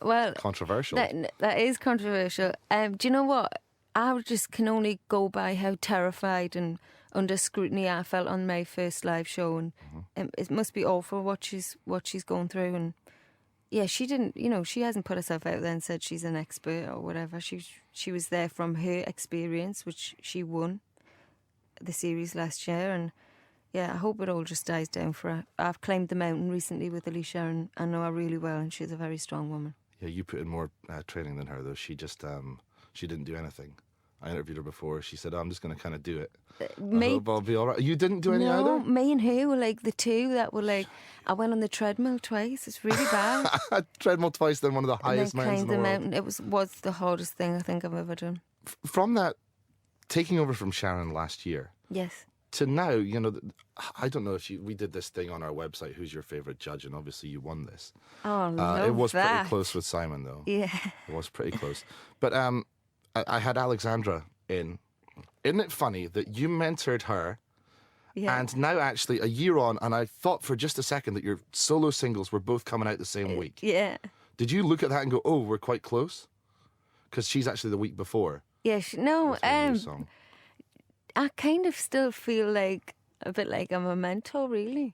S1: Well,
S7: controversial.
S1: That is controversial. Do you know what? I just can only go by how terrified and under scrutiny I felt on my first live show, and it must be awful what she's going through. And yeah, she didn't, she hasn't put herself out there and said she's an expert or whatever. She was there from her experience, which she won the series last year, and yeah, I hope it all just dies down for her. I've climbed the mountain recently with Alicia, and I know her really well, and she's a very strong woman.
S7: Yeah, you put in more training than her, though. She just, she didn't do anything. I interviewed her before. She said, I'm just going to kind of do it. I hope I'll be all right. You didn't do any either?
S1: No, me and her were like the two that were like, I went on the treadmill twice. It's really bad.
S7: Treadmill twice, then one of the highest mountains in the world.
S1: Mountain. It was the hardest thing I think I've ever done.
S7: From that, taking over from Sharon last year.
S1: Yes.
S7: To now, I don't know if we did this thing on our website, who's your favourite judge, and obviously you won this.
S1: Oh, love
S7: it was
S1: that.
S7: pretty close with Simon, though.
S1: Yeah.
S7: It was pretty close. But I had Alexandra in. Isn't it funny that you mentored her, and now actually a year on, and I thought for just a second that your solo singles were both coming out the same week.
S1: Yeah.
S7: Did you look at that and go, oh, we're quite close? Because she's actually the week before.
S1: Yeah, no,
S7: song.
S1: I kind of still feel like a bit like I'm a mentor, really,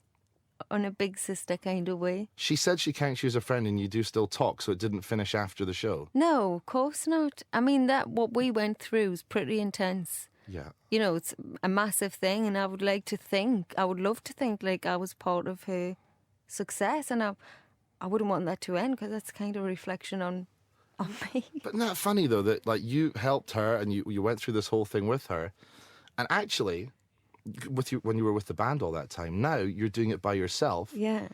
S1: on a big sister kind of way. She
S7: said she counts you as a friend, and you do still talk, so it didn't finish after the show.
S1: No, of course not. I mean, what we went through was pretty intense.
S7: Yeah.
S1: It's a massive thing, and I would love to think like I was part of her success, and I wouldn't want that to end, because that's kind of a reflection on me.
S7: But isn't that funny, though, that like you helped her and you went through this whole thing with her, and actually, when you were with the band all that time, now you're doing it by yourself.
S1: Yeah.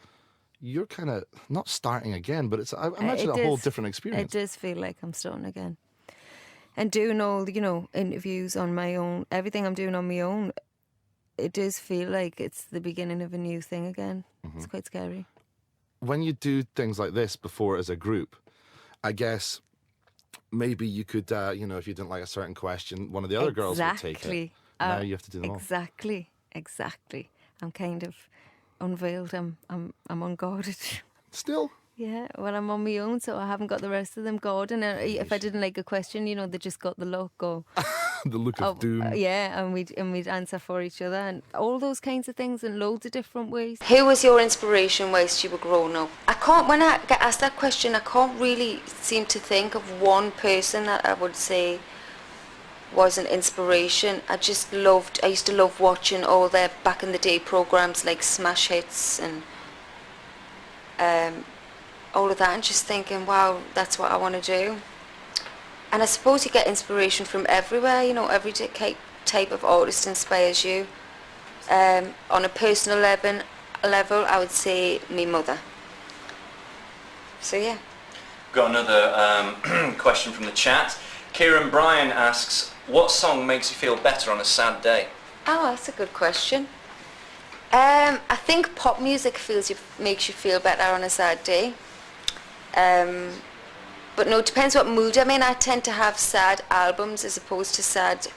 S7: You're kind of not starting again, but I imagine a whole different experience.
S1: It does feel like I'm starting again. And doing all, interviews on my own, everything I'm doing on my own, it does feel like it's the beginning of a new thing again. It's quite scary.
S7: When you do things like this before as a group, I guess maybe you could, if you didn't like a certain question, one of the other girls would take it. Now you have to do them all.
S1: Exactly. I'm kind of unveiled. I'm unguarded.
S7: Still?
S1: Yeah, well, I'm on my own, so I haven't got the rest of them guarded. And if I didn't like a question, they just got the look or
S7: the look of doom.
S1: Yeah, and we'd answer for each other and all those kinds of things in loads of different ways. Who was your inspiration whilst you were growing up? When I get asked that question, I can't really seem to think of one person that I would say was an inspiration. I used to love watching all their back in the day programs like Smash Hits and all of that, and just thinking, wow, that's what I want to do. And I suppose you get inspiration from everywhere, every type of artist inspires you. On a personal level, I would say my mother. So yeah.
S8: Got another question from the chat. Kieran Bryan asks, what song makes you feel better on a sad day?
S1: Oh, that's a good question. I think pop music makes you feel better on a sad day. But no, it depends what mood I'm in. I tend to have sad albums as opposed to sad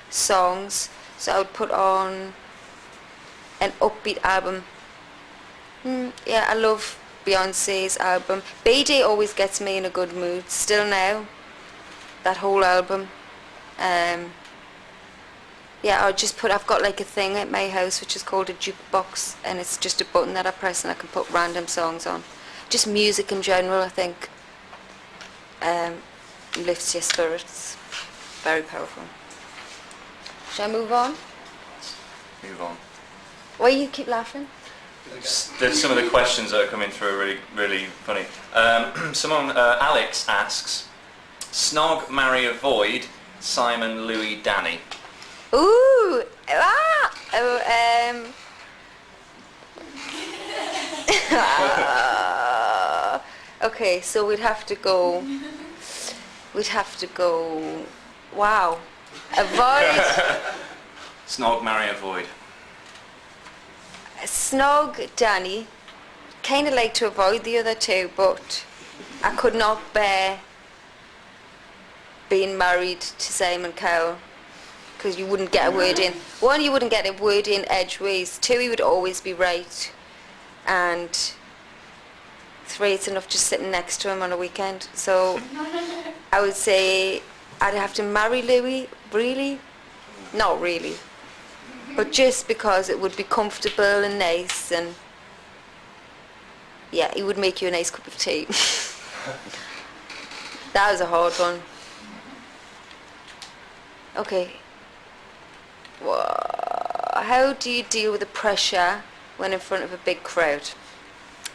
S1: songs. So I would put on an upbeat album. Yeah, I love Beyonce's album. Bay-Day always gets me in a good mood. Still Now, that whole album. Yeah, I'll just put, I've got like a thing at my house which is called a jukebox, and it's just a button that I press and I can put random songs on. Just music in general, I think, lifts your spirits. Very powerful. Shall I move on?
S8: Move on.
S1: Why you keep laughing?
S8: Some of the questions that are coming through are really, really funny. Alex asks, snog, marry, avoid, Simon, Louis, Danny.
S1: Ooh! Okay, so we'd have to go, wow. Avoid.
S8: Snog, marry, avoid.
S1: Snog, Danny. Kind of like to avoid the other two, but I could not bear being married to Simon Cowell, because you wouldn't get a word in. One, you wouldn't get a word in edgeways. Two, he would always be right. And three, it's enough just sitting next to him on a weekend. So I would say I'd have to marry Louis. Really? Not really. But just because it would be comfortable and nice, and yeah, he would make you a nice cup of tea. That was a hard one. Okay. How do you deal with the pressure when in front of a big crowd?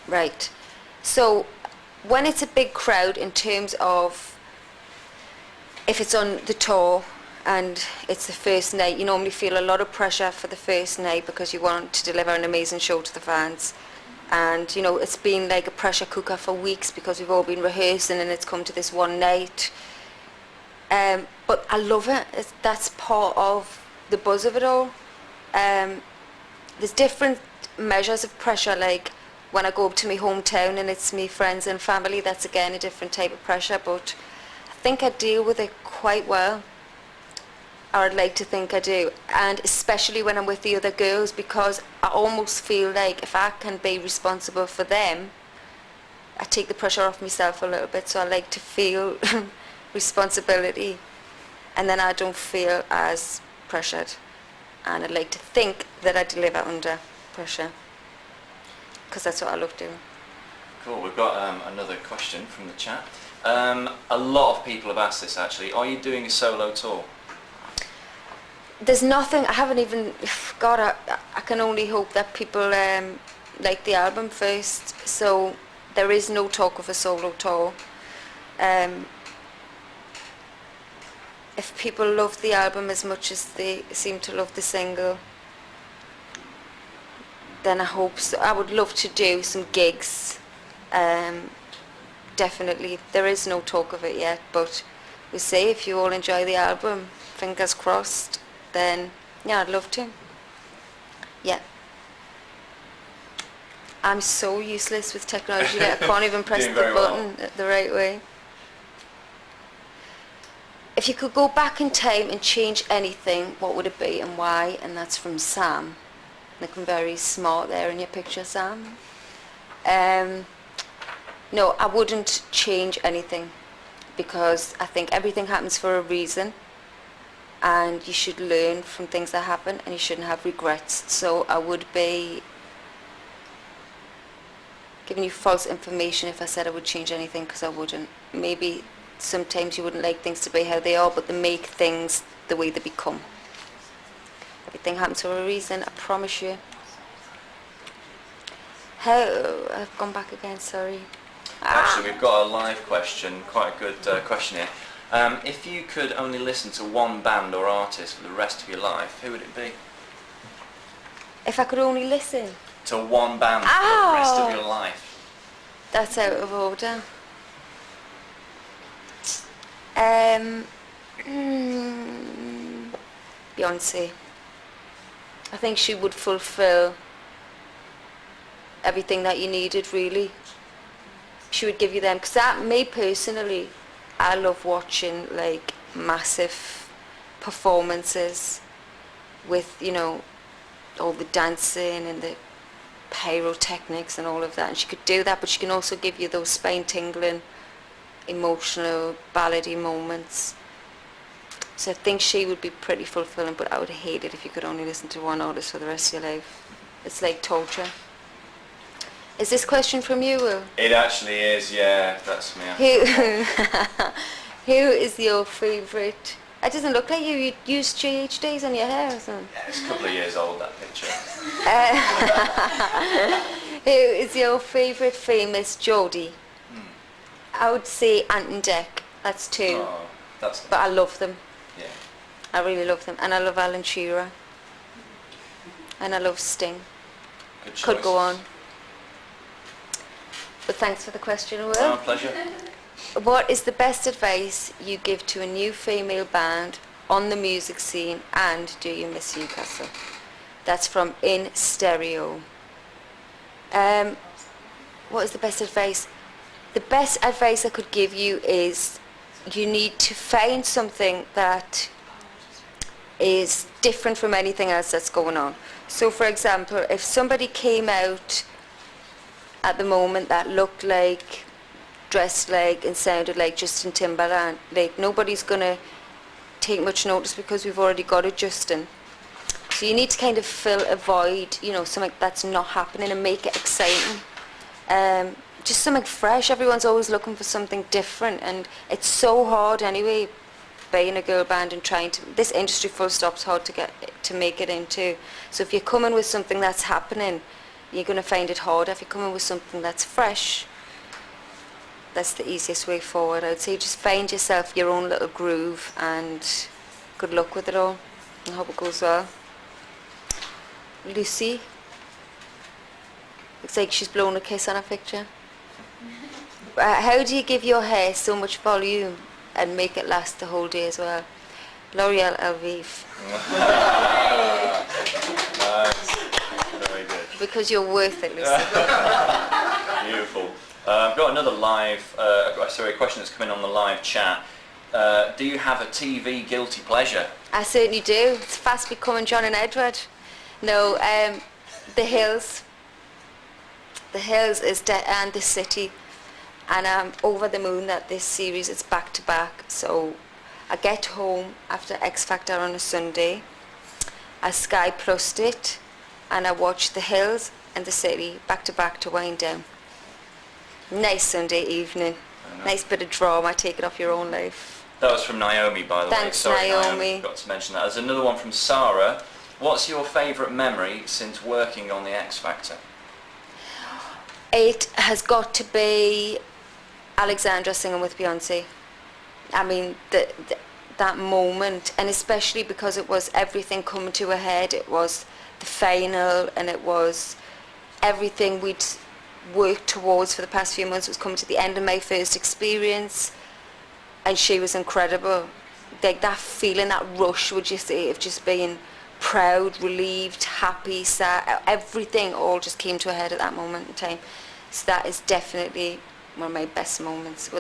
S1: Right. So when it's a big crowd, in terms of if it's on the tour and it's the first night, you normally feel a lot of pressure for the first night because you want to deliver an amazing show to the fans. And you know, it's been like a pressure cooker for weeks because we've all been rehearsing and it's come to this one night. But I love it. That's part of the buzz of it all. There's different measures of pressure, like when I go up to my hometown and it's me friends and family, that's again a different type of pressure, but I think I deal with it quite well. Or I'd like to think I do, and especially when I'm with the other girls, because I almost feel like if I can be responsible for them, I take the pressure off myself a little bit, so I like to feel responsibility, and then I don't feel as pressured, and I'd like to think that I deliver under pressure, because that's what I love doing.
S8: Cool, we've got another question from the chat. A lot of people have asked this actually. Are you doing a solo tour?
S1: There's nothing, I haven't even, God, I can only hope that people like the album first, so there is no talk of a solo tour. If people love the album as much as they seem to love the single, then I hope so. I would love to do some gigs, definitely. There is no talk of it yet, but we say if you all enjoy the album, fingers crossed, then yeah, I'd love to. Yeah. I'm so useless with technology that I can't even press the button the right way. If you could go back in time and change anything, what would it be and why? And that's from Sam. Looking very smart there in your picture, Sam. No, I wouldn't change anything, because I think everything happens for a reason, and you should learn from things that happen, and you shouldn't have regrets. So I would be giving you false information if I said I would change anything, because I wouldn't. Maybe sometimes you wouldn't like things to be how they are, but they make things the way they become. Everything happens for a reason, I promise you. I've gone back again, sorry.
S8: Actually, we've got a live question, quite a good question here. If you could only listen to one band or artist for the rest of your life, who would it be?
S1: If I could only listen?
S8: To one band for the rest of your life.
S1: That's out of order. Beyonce. I think she would fulfill everything that you needed, really. She would give you them, because that, me personally, I love watching like massive performances with, you know, all the dancing and the pyrotechnics and all of that, and she could do that, but she can also give you those spine tingling, emotional, ballady moments. So I think she would be pretty fulfilling, but I would hate it if you could only listen to one artist for the rest of your life. It's like torture. Is this question from you, Will?
S8: It actually is, yeah, that's me.
S1: Who is your favourite? It doesn't look like you used GHDs on your hair or something.
S8: Yeah, it's a couple of years old, that picture.
S1: Who is your favourite famous Geordie? I would say Ant and Dec. That's two.
S8: Oh, that's
S1: but I love them.
S8: Yeah.
S1: I really love them. And I love Alan Shearer. And I love Sting.
S8: Good
S1: Could go on.
S8: choices.
S1: But thanks for the question, Will.
S8: Oh, pleasure.
S1: What is the best advice you give to a new female band on the music scene, and do you miss Newcastle? That's from In Stereo. What is the best advice? The best advice I could give you is you need to find something that is different from anything else that's going on. So for example, if somebody came out at the moment that looked like, dressed like and sounded like Justin Timberlake, like nobody's gonna take much notice because we've already got a Justin. So you need to kind of fill a void, you know, something that's not happening and make it exciting. Just something fresh. Everyone's always looking for something different, and it's so hard anyway, being a girl band and trying to, this industry full stop's hard to make it into. So if you're coming with something that's happening, you're going to find it harder. If you're coming with something that's fresh, that's the easiest way forward. I would say just find yourself your own little groove, and good luck with it all. I hope it goes well. Lucy. Looks like she's blown a kiss on a picture. How do you give your hair so much volume and make it last the whole day as well? L'Oreal Elvive.
S8: Nice. Very good.
S1: Because you're worth it, Lucy.
S8: Beautiful. I've got another live, a question that's come in on the live chat. Do you have a TV guilty pleasure?
S1: I certainly do. It's fast becoming John and Edward. No, The Hills. The Hills is and The City. And I'm over the moon that this series is back to back. So I get home after X Factor on a Sunday. I Sky Plus'd it, and I watch The Hills and The City back to back to wind down. Nice Sunday evening. Nice bit of drama, take it off your own life.
S8: That was from Naomi, by the way.
S1: Thanks,
S8: Sorry,
S1: Naomi.
S8: Forgot to mention that. There's another one from Sarah. What's your favourite memory since working on the X Factor?
S1: It has got to be Alexandra singing with Beyonce. I mean, that moment, and especially because it was everything coming to a head. It was the final, and it was everything we'd worked towards for the past few months was coming to the end of my first experience, and she was incredible. Like that feeling, that rush, would you say, of just being proud, relieved, happy, sad, everything all just came to a head at that moment in time. So that is definitely one of my best moments,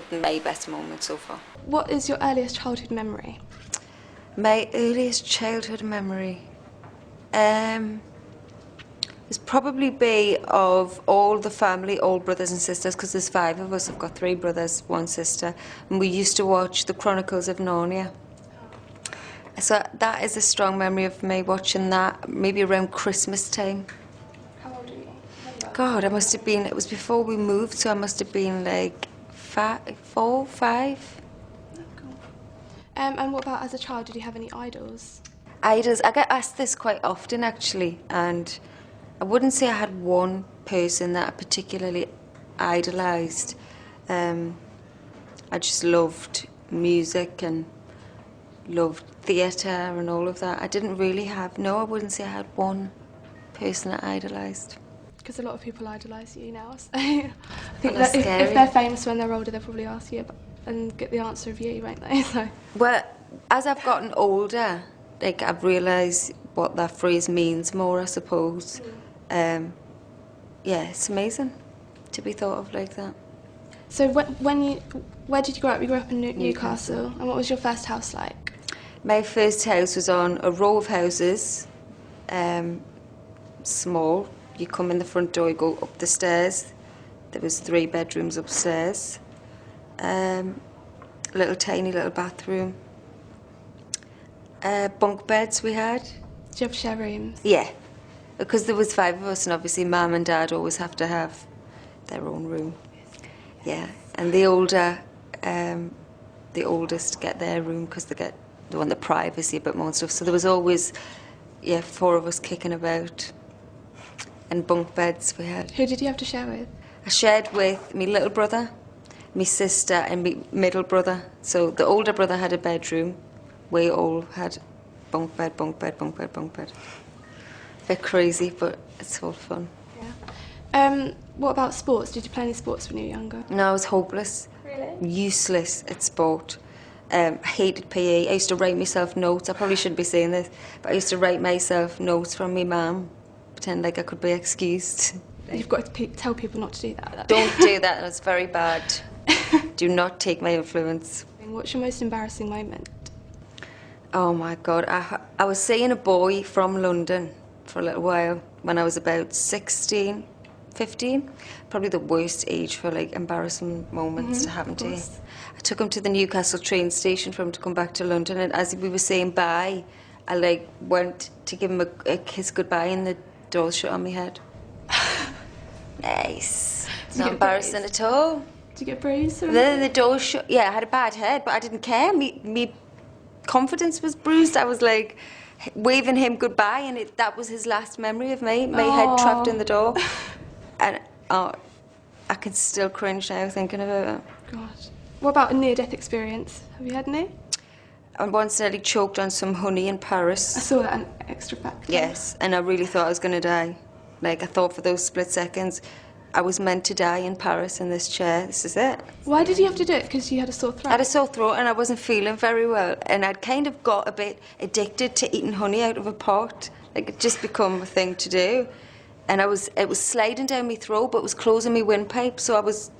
S1: so far.
S9: What is your earliest childhood memory?
S1: My earliest childhood memory is probably be of all the family, all brothers and sisters, because there's 5 of us. I've got 3 brothers, 1 sister, and we used to watch The Chronicles of Narnia. So that is a strong memory of me watching that, maybe around Christmas time.
S9: How old are you?
S1: God, I must have been, it was before we moved, so I must have been like 4, 5.
S9: And what about as a child, did you have any idols?
S1: Idols, I get asked this quite often actually, and I wouldn't say I had one person that I particularly idolised. I just loved music and loved theatre and all of that. I didn't really have, no, I wouldn't say I had one person that I idolised.
S9: Because a lot of people idolise you now, so I think
S1: That's
S9: that if
S1: scary.
S9: they're famous when they're older, they'll probably ask you about, and get the answer of you, won't they? So.
S1: Well, as I've gotten older, like I've realised what that phrase means more, I suppose. Yeah, it's amazing to be thought of like that.
S9: So where did you grow up? You grew up in Newcastle. And what was your first house like?
S1: My first house was on a row of houses, small. You come in the front door, you go up the stairs. There was 3 bedrooms upstairs. Little tiny little bathroom. Bunk beds we had.
S9: Did you have share rooms?
S1: Yeah, because there was 5 of us, and obviously Mum and Dad always have to have their own room. Yeah, and the oldest get their room because they want the privacy a bit more and stuff. So there was always, 4 of us kicking about, and bunk beds we had.
S9: Who did you have to share with?
S1: I shared with my little brother, my sister, and my middle brother. So the older brother had a bedroom. We all had bunk bed, bunk bed, bunk bed, bunk bed. A bit crazy, but it's all fun.
S9: Yeah. What about sports? Did you play any sports when you were younger?
S1: No, I was hopeless.
S9: Really?
S1: Useless at sport. I hated PE. I used to write myself notes. I probably shouldn't be saying this, but I used to write myself notes from my mum, pretend like I could be excused.
S9: You've got to tell people not to do that.
S1: Don't do that, that's very bad. Do not take my influence.
S9: What's your most embarrassing moment?
S1: Oh my God, I was seeing a boy from London for a little while when I was about 16, 15. Probably the worst age for like embarrassing moments to happen to you. I took him to the Newcastle train station for him to come back to London, and as we were saying bye, I like went to give him a kiss goodbye and the door shut on my head. Nice. It's not embarrassing at all.
S9: Did you get bruised? Or
S1: The door shut. Yeah, I had a bad head, but I didn't care. Me confidence was bruised. I was like waving him goodbye, and that was his last memory of me. My head trapped in the door, and I can still cringe now thinking about it.
S9: God. What about a near-death experience? Have you had any?
S1: I once nearly choked on some honey in Paris.
S9: I saw that on Extra Factor.
S1: Yes, and I really thought I was going to die. Like, I thought for those split seconds, I was meant to die in Paris in this chair. This is it.
S9: Why did you have to do it? Because you had a sore throat?
S1: I had a sore throat and I wasn't feeling very well. And I'd kind of got a bit addicted to eating honey out of a pot. Like, it just become a thing to do. And it was sliding down my throat, but it was closing my windpipe. So it was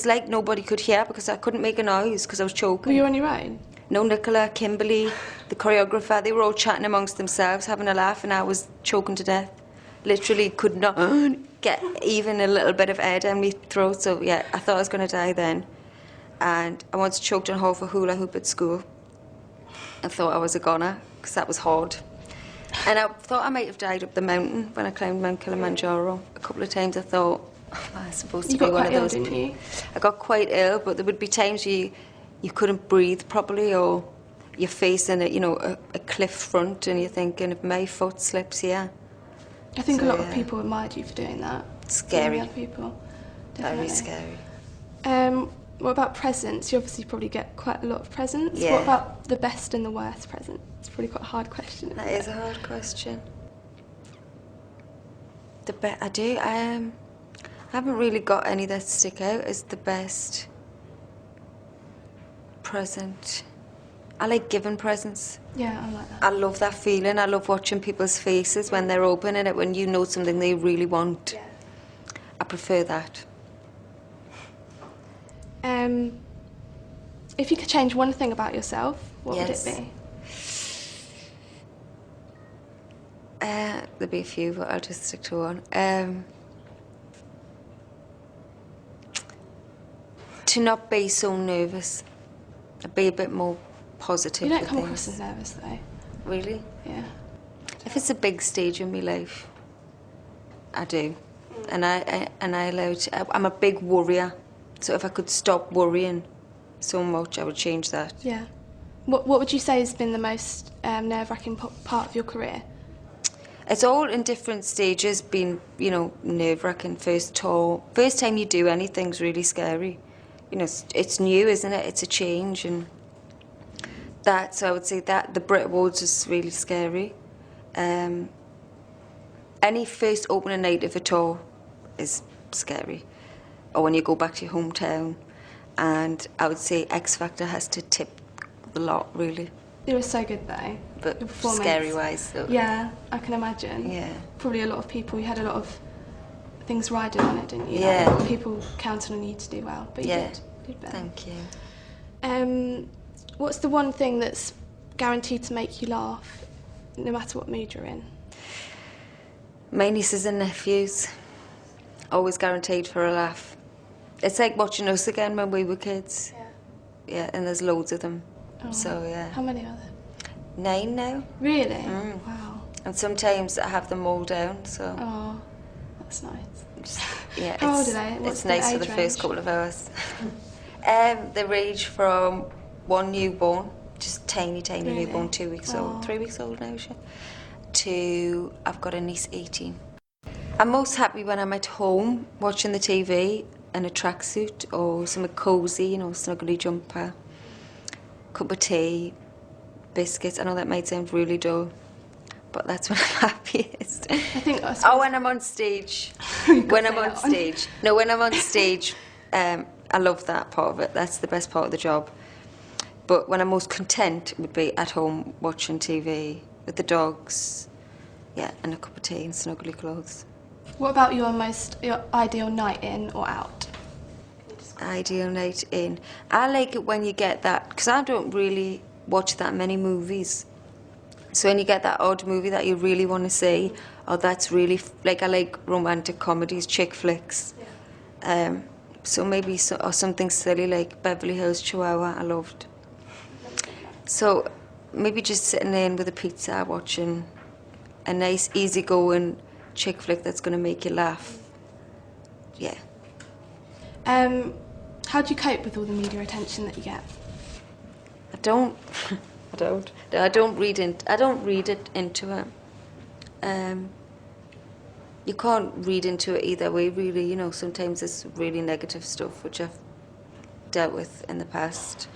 S1: like nobody could hear because I couldn't make a noise because I was choking.
S9: Were you on your own?
S1: No, Nicola, Kimberly, the choreographer, they were all chatting amongst themselves, having a laugh, and I was choking to death. Literally could not get even a little bit of air down my throat, so yeah, I thought I was going to die then. And I once choked on half a hula hoop at school. I thought I was a goner, because that was hard. And I thought I might have died up the mountain when I climbed Mount Kilimanjaro. A couple of times I thought, I was supposed to be one of those.
S9: You got quite ill, didn't you?
S1: I got quite ill, but there would be times you couldn't breathe properly, or you're facing a cliff front and you're thinking, if my foot slips here.
S9: I think a lot of people admired you for doing that.
S1: Scary.
S9: Other people.
S1: Very
S9: Definitely.
S1: scary.
S9: What about presents? You obviously probably get quite a lot of presents.
S1: Yeah.
S9: What about the best and the worst present? It's probably quite a hard question.
S1: That is a hard question. I do. I haven't really got any that stick out as the best present. I like giving presents.
S9: Yeah, I like that.
S1: I love that feeling. I love watching people's faces when they're opening it, when you know something they really want.
S9: Yeah.
S1: I prefer that.
S9: If you could change one thing about yourself, what would it be?
S1: There'll be a few, but I'll just stick to one. To not be so nervous. Be a bit more positive.
S9: You don't
S1: with
S9: come
S1: things.
S9: across as nervous, though.
S1: Really?
S9: Yeah.
S1: If it's a big stage in my life, I do. And I'm a big worrier. So if I could stop worrying so much, I would change that.
S9: Yeah. What would you say has been the most nerve-wracking part of your career?
S1: It's all in different stages, been, nerve-wracking. First tour. First time you do anything's really scary. It's new, isn't it? It's a change, and so I would say that the Brit Awards is really scary. Any first opening night of a tour is scary, or when you go back to your hometown. And I would say X Factor has to tip the lot, really.
S9: It was so good, though.
S1: But
S9: Your performance.
S1: scary-wise, so.
S9: Yeah, I can imagine.
S1: Yeah.
S9: Probably a lot of people. You had a lot of things riding on it, didn't you?
S1: Yeah.
S9: Like, a lot of people counting on you to do well, but you did. You did well.
S1: Thank you.
S9: What's the one thing that's guaranteed to make you laugh, no matter what mood you're in?
S1: My nieces and nephews, always guaranteed for a laugh. It's like watching us again when we were kids.
S9: Yeah.
S1: Yeah, and there's loads of them.
S9: Oh.
S1: So, yeah.
S9: How many are there?
S1: 9 now.
S9: Really? Wow.
S1: And sometimes I have them all down, so...
S9: Oh, that's nice.
S1: Yeah,
S9: How old are they? What's
S1: it's nice
S9: the
S1: for the
S9: age
S1: first
S9: range?
S1: couple of hours. They range from one newborn, just tiny
S9: Really?
S1: newborn, 2 weeks old, 3 weeks old now, she, to I've got a niece 18. I'm most happy when I'm at home watching the TV in a tracksuit or something cosy, you know, snuggly jumper, cup of tea, biscuits. I know that might sound really dull, but that's when I'm happiest.
S9: I think.
S1: When I'm on stage. When I'm on stage. No, when I'm on stage, I love that part of it. That's the best part of the job. But when I'm most content would be at home watching TV with the dogs, yeah, and a cup of tea and snuggly clothes.
S9: What about your ideal night in or out?
S1: Ideal night in. I like it when you get that, because I don't really watch that many movies. So when you get that odd movie that you really want to see, or that's really, like I like romantic comedies, chick flicks. Yeah. So maybe or something silly like Beverly Hills Chihuahua, I loved. So maybe just sitting in with a pizza watching a nice easygoing chick flick that's going to make you laugh. Yeah.
S9: How do you cope with all the media attention that you get?
S1: I don't read it into it. You can't read into it either way, really. You know, sometimes it's really negative stuff which I've dealt with in the past,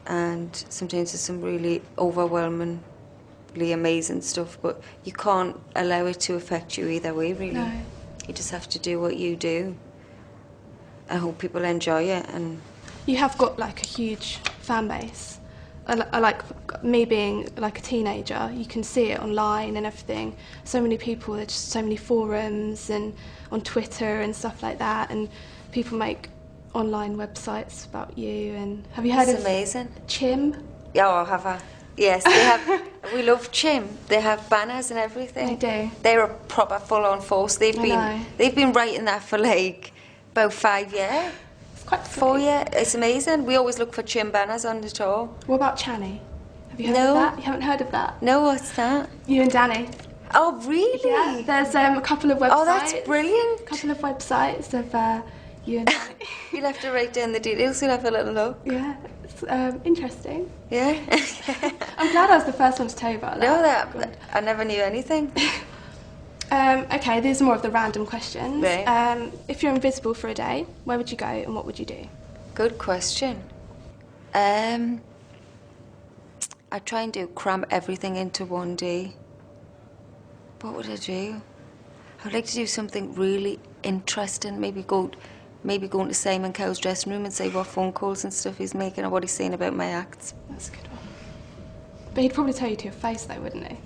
S1: and sometimes there's some really overwhelmingly amazing stuff. But you can't allow it to affect you either way, really.
S9: No.
S1: You just have to do what you do. I hope people enjoy it. And
S9: You have got like a huge fan base. Like me being like a teenager, you can see it online and everything. So many people, there's just so many forums and on Twitter and stuff like that, and people make online websites about you. And have you heard of
S1: amazing.
S9: Chim?
S1: Oh, have I? Yes, they have. We love Chim. They have banners and everything.
S9: They do.
S1: They're a proper full-on force. They've been writing that for like about 5 years.
S9: Quite
S1: 4 years. It's amazing. We always look for Chim banners on the tour.
S9: What about Channy? Have you heard of that? You haven't heard of that?
S1: No, what's that?
S9: You and Danny.
S1: Oh, really?
S9: Yeah. There's a couple of websites.
S1: Oh, that's brilliant.
S9: A couple of websites of you and Danny.
S1: You'll have to write down the details. You'll have a little look.
S9: Yeah, it's interesting.
S1: Yeah.
S9: I'm glad I was the first one to tell you about that.
S1: No, I never knew anything.
S9: Okay, these are more of the random questions.
S1: Right.
S9: If you're invisible for a day, where would you go and what would you do?
S1: Good question. I try and cram everything into one day. What would I do? I'd like to do something really interesting. Maybe go into Simon Cowell's dressing room and say what phone calls and stuff he's making or what he's saying about my acts.
S9: That's a good one. But he'd probably tell you to your face, though, wouldn't he?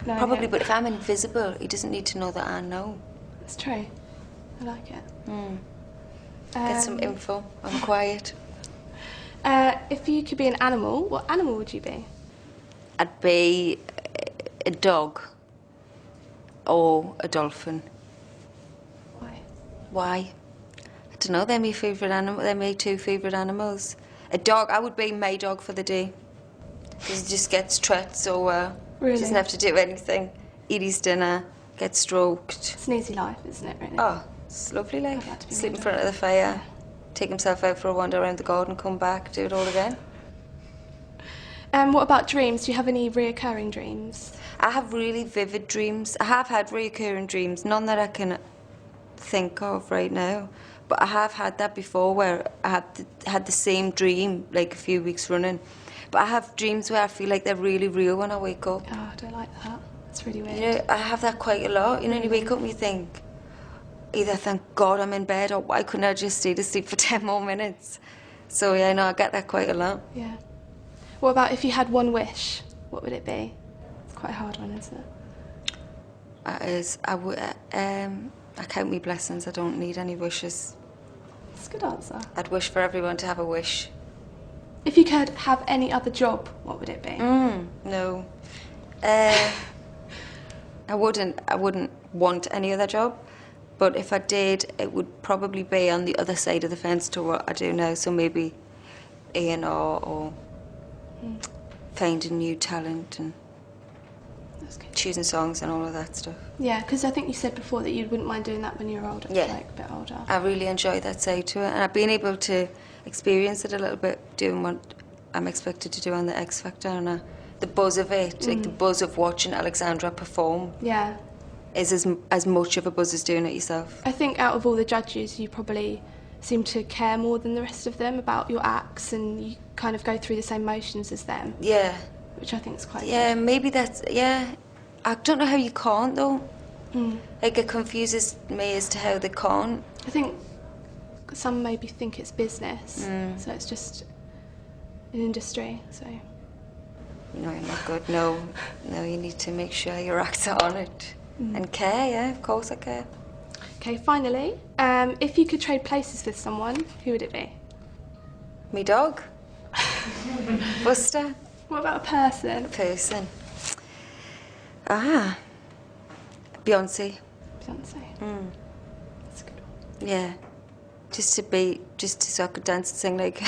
S9: No,
S1: Probably, but if I'm invisible, he doesn't need to know that I know.
S9: That's true. I like it.
S1: Get some info. I'm quiet.
S9: If you could be an animal, what animal would you be?
S1: I'd be a dog or a dolphin.
S9: Why?
S1: Why? I don't know. They're my favourite animal. They're my two favourite animals. A dog. I would be my dog for the day because he just gets treated so well.
S9: Really?
S1: He doesn't have to do anything. Eat his dinner, get stroked.
S9: It's an easy life, isn't it, really?
S1: Oh, it's lovely life.
S9: I'd like to be
S1: Sleep in
S9: my
S1: front of the fire, take himself out for a wander around the garden, come back, do it all again.
S9: What about dreams? Do you have any reoccurring dreams?
S1: I have really vivid dreams. I have had reoccurring dreams, none that I can think of right now. But I have had that before where I had the same dream like a few weeks running. But I have dreams where I feel like they're really real when I wake up.
S9: Oh, I don't like that. That's really weird.
S1: You know, I have that quite a lot. You know, when you wake up and you think, either thank God I'm in bed or why couldn't I just stay to sleep for 10 more minutes? So yeah, no, I get that quite a lot.
S9: Yeah. What about if you had one wish? What would it be? It's quite a hard one, isn't it?
S1: I count my blessings. I don't need any wishes.
S9: That's a good answer.
S1: I'd wish for everyone to have a wish.
S9: If you could have any other job, what would it be?
S1: No. I wouldn't want any other job. But if I did, it would probably be on the other side of the fence to what I do now. So maybe A&R or finding new talent and
S9: That's good.
S1: choosing songs and all of that stuff.
S9: Yeah, because I think you said before that you wouldn't mind doing that when you're older.
S1: Yeah.
S9: Like a bit older.
S1: I really enjoy that side to it, and I've been able to experience it a little bit doing what I'm expected to do on the X Factor, and the buzz of it, like the buzz of watching Alexandra perform,
S9: Yeah.
S1: is as much of a buzz as doing it yourself.
S9: I think out of all the judges, you probably seem to care more than the rest of them about your acts, and you kind of go through the same motions as them.
S1: Yeah.
S9: Which I think is quite
S1: Yeah,
S9: good.
S1: maybe that's, yeah. I don't know how you can't, though. Like, it confuses me as to how they can't.
S9: I think some maybe think it's business, so it's just an industry, so...
S1: No, you're not good. No, you need to make sure your acts are on it. And care, yeah, of course I care.
S9: Okay, finally, if you could trade places with someone, who would it be?
S1: Me dog. Buster.
S9: What about a person?
S1: Person. Beyonce.
S9: Beyonce. That's a good one.
S1: Yeah. Just so I could dance and sing like...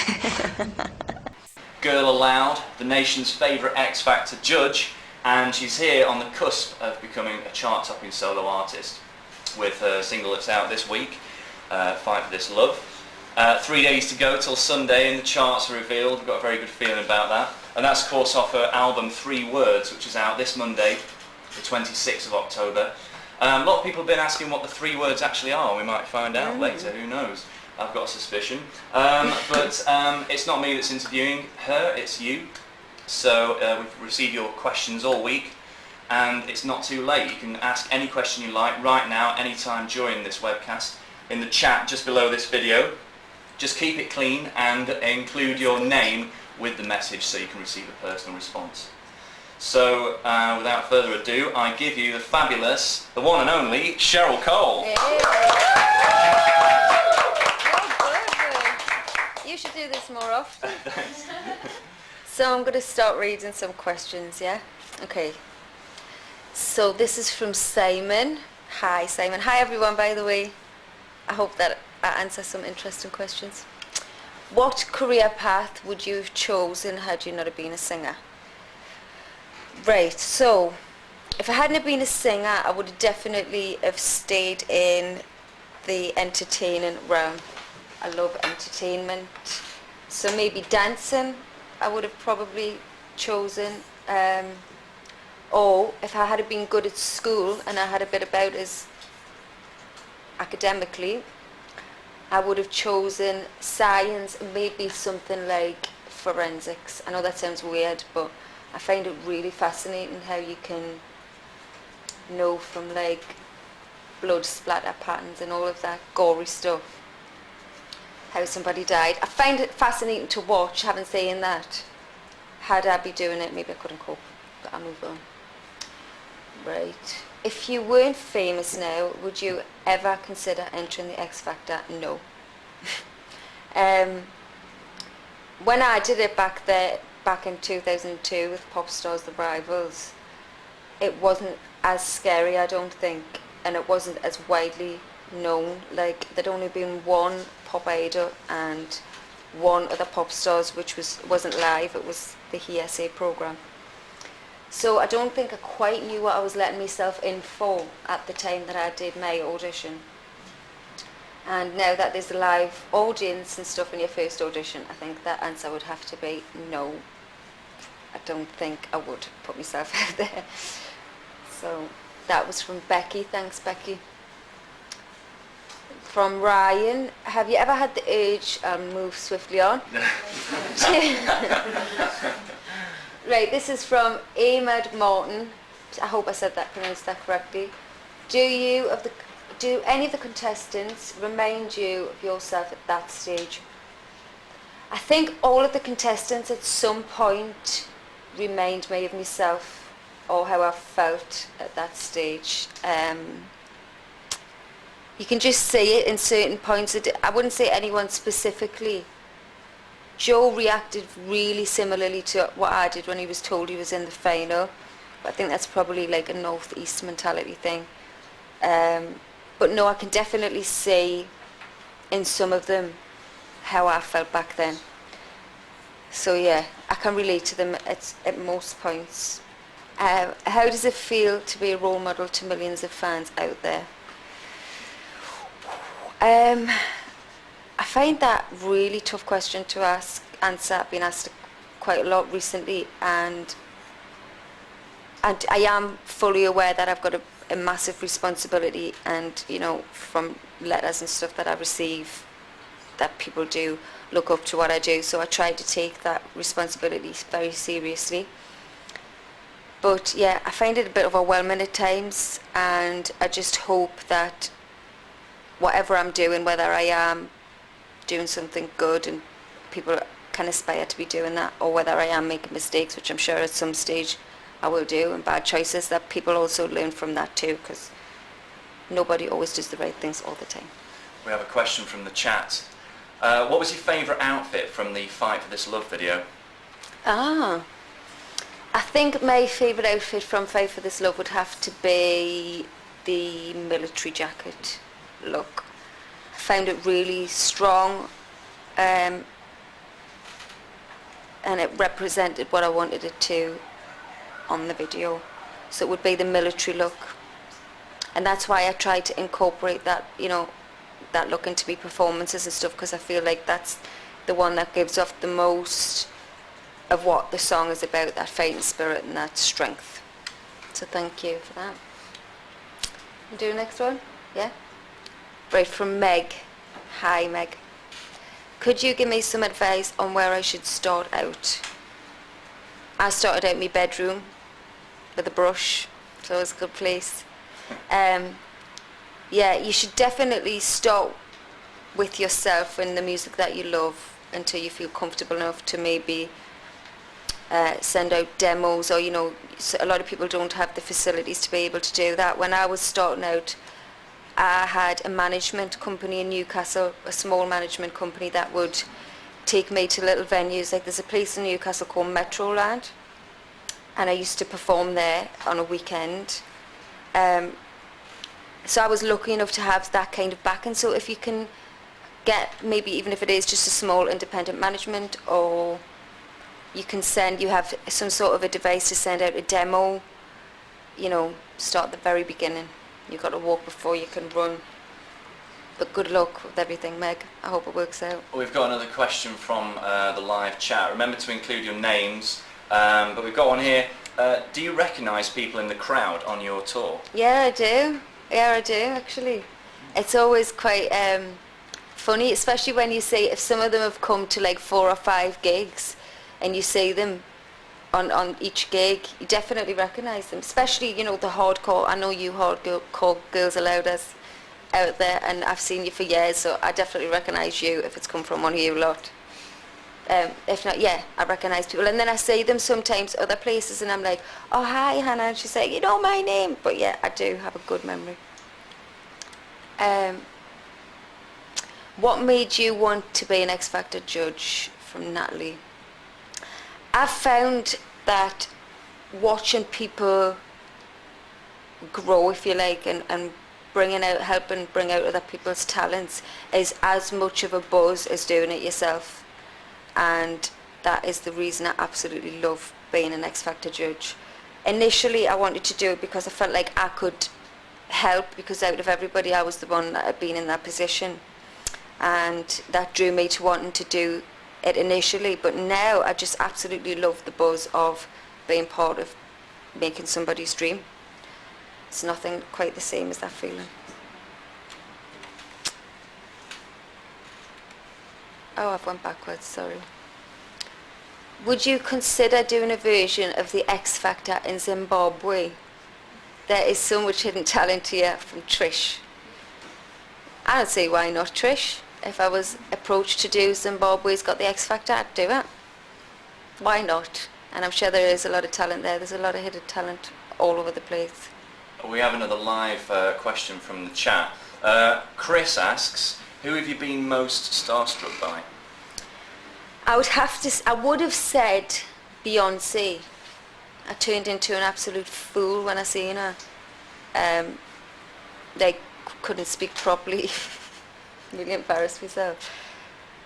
S8: Girl Aloud, the nation's favourite X Factor judge, and she's here on the cusp of becoming a chart-topping solo artist with her single that's out this week, Fight for This Love. 3 days to go till Sunday and the charts are revealed. We've got a very good feeling about that. And that's of course off her album 3 Words, which is out this Monday, the 26th of October. A lot of people have been asking what the 3 words actually are. We might find out later, who knows. I've got a suspicion. But it's not me that's interviewing her, it's you. So we've received your questions all week, and it's not too late. You can ask any question you like right now, anytime during this webcast, in the chat just below this video. Just keep it clean and include your name with the message so you can receive a personal response. So, without further ado, I give you the fabulous, the one and only, Cheryl Cole.
S1: You should do this more often. So I'm going to start reading some questions, yeah? Okay. So this is from Simon. Hi, Simon. Hi, everyone, by the way. I hope that I answer some interesting questions. What career path would you have chosen had you not been a singer? Right, so if I hadn't been a singer, I would have definitely have stayed in the entertaining realm. I love entertainment. So maybe dancing, I would have probably chosen. Or if I had been good at school and I had a bit about as academically, I would have chosen science, maybe something like forensics. I know that sounds weird, but I find it really fascinating how you can know from like blood splatter patterns and all of that gory stuff how somebody died. I find it fascinating to watch. Having saying that, had I be doing it, maybe I couldn't cope, but I'll move on. Right. If you weren't famous now, would you ever consider entering the X Factor? No. When I did it back in 2002 with Popstars, The Rivals, it wasn't as scary, I don't think, and it wasn't as widely known. Like, there'd only been one Pop Idol and one other Popstars, which wasn't live, it was the HESA programme. So I don't think I quite knew what I was letting myself in for at the time that I did my audition. And now that there's a live audience and stuff in your first audition, I think that answer would have to be no. I don't think I would put myself out there. So that was from Becky. Thanks, Becky. From Ryan, have you ever had the urge, move swiftly on? Right, this is from Ahmed Martin. I hope I pronounced that correctly. Do any of the contestants remind you of yourself at that stage? I think all of the contestants at some point remind me of myself or how I felt at that stage. You can just see it in certain points. I wouldn't say anyone specifically. Joe reacted really similarly to what I did when he was told he was in the final. But I think that's probably like a northeast mentality thing. But no, I can definitely see in some of them how I felt back then. So yeah, I can relate to them at most points. How does it feel to be a role model to millions of fans out there? I find that really tough question to answer. I've been asked quite a lot recently, and I am fully aware that I've got a massive responsibility, and you know, from letters and stuff that I receive, that people do look up to what I do, so I try to take that responsibility very seriously. But yeah, I find it a bit overwhelming at times, and I just hope that whatever I'm doing, whether I am doing something good and people can aspire to be doing that, or whether I am making mistakes, which I'm sure at some stage I will do, and bad choices, that people also learn from that too, because nobody always does the right things all the time.
S8: We have a question from the chat. What was your favourite outfit from the Fight for This Love video?
S1: I think my favourite outfit from Fight for This Love would have to be the military jacket look. I found it really strong, and it represented what I wanted it to on the video. So it would be the military look, and that's why I try to incorporate that, you know, that look into my performances and stuff, because I feel like that's the one that gives off the most of what the song is about, that fighting spirit and that strength. So thank you for that. We'll do the next one? Yeah? Right, from Meg. Hi Meg. Could you give me some advice on where I should start out? I started out in my bedroom with a brush, so it's a good place. Yeah, you should definitely start with yourself and the music that you love until you feel comfortable enough to maybe send out demos, or, you know, a lot of people don't have the facilities to be able to do that. When I was starting out, I had a management company in Newcastle, a small management company that would take me to little venues. Like there's a place in Newcastle called Metroland, and I used to perform there on a weekend. So I was lucky enough to have that kind of backing. So if you can get, maybe even if it is just a small independent management, or you have some sort of a device to send out a demo, you know, start at the very beginning. You've got to walk before you can run. But good luck with everything, Meg. I hope it works out.
S8: We've got another question from the live chat. Remember to include your names, but we've got one here. Do you recognise people in the crowd on your tour?
S1: Yeah, I do. Yeah, I do, actually. It's always quite funny, especially when you see, if some of them have come to like 4 or 5 gigs, and you see them on each gig, you definitely recognise them. Especially, you know, the hardcore. I know you hardcore Girls Aloud out there, and I've seen you for years, so I definitely recognise you if it's come from one of you lot. If not, yeah, I recognise people. And then I see them sometimes other places, and I'm like, oh, hi, Hannah. And she's like, you know my name. But yeah, I do have a good memory. What made you want to be an X Factor judge? From Natalie. I've found that watching people grow, if you like, and helping bring out other people's talents is as much of a buzz as doing it yourself. And that is the reason I absolutely love being an X Factor judge. Initially, I wanted to do it because I felt like I could help, because out of everybody, I was the one that had been in that position. And that drew me to wanting to do it initially, but now I just absolutely love the buzz of being part of making somebody's dream. It's nothing quite the same as that feeling. Oh, I've went backwards, sorry. Would you consider doing a version of the X Factor in Zimbabwe? There is so much hidden talent here, from Trish. I don't see why not, Trish. If I was approached to do Zimbabwe's Got the X Factor, I'd do it. Why not? And I'm sure there is a lot of talent there. There's a lot of hidden talent all over the place.
S8: We have another live question from the chat. Chris asks, who have you been most starstruck by?
S1: I would have said Beyonce. I turned into an absolute fool when I seen her. Like, couldn't speak properly. Really embarrassed myself.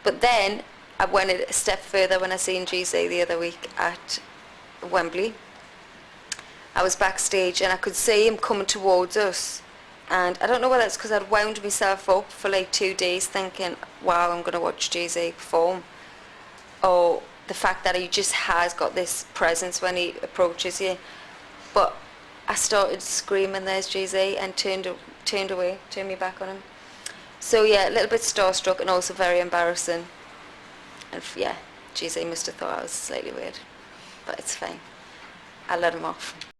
S1: But then I went a step further when I seen GZ the other week at Wembley. I was backstage and I could see him coming towards us, and I don't know whether it's because I'd wound myself up for like 2 days thinking, wow, I'm going to watch GZ perform, or the fact that he just has got this presence when he approaches you. But I started screaming, there's GZ, and turned me back on him. So yeah, a little bit starstruck and also very embarrassing. And yeah, GZ must have thought I was slightly weird, but it's fine. I let him off.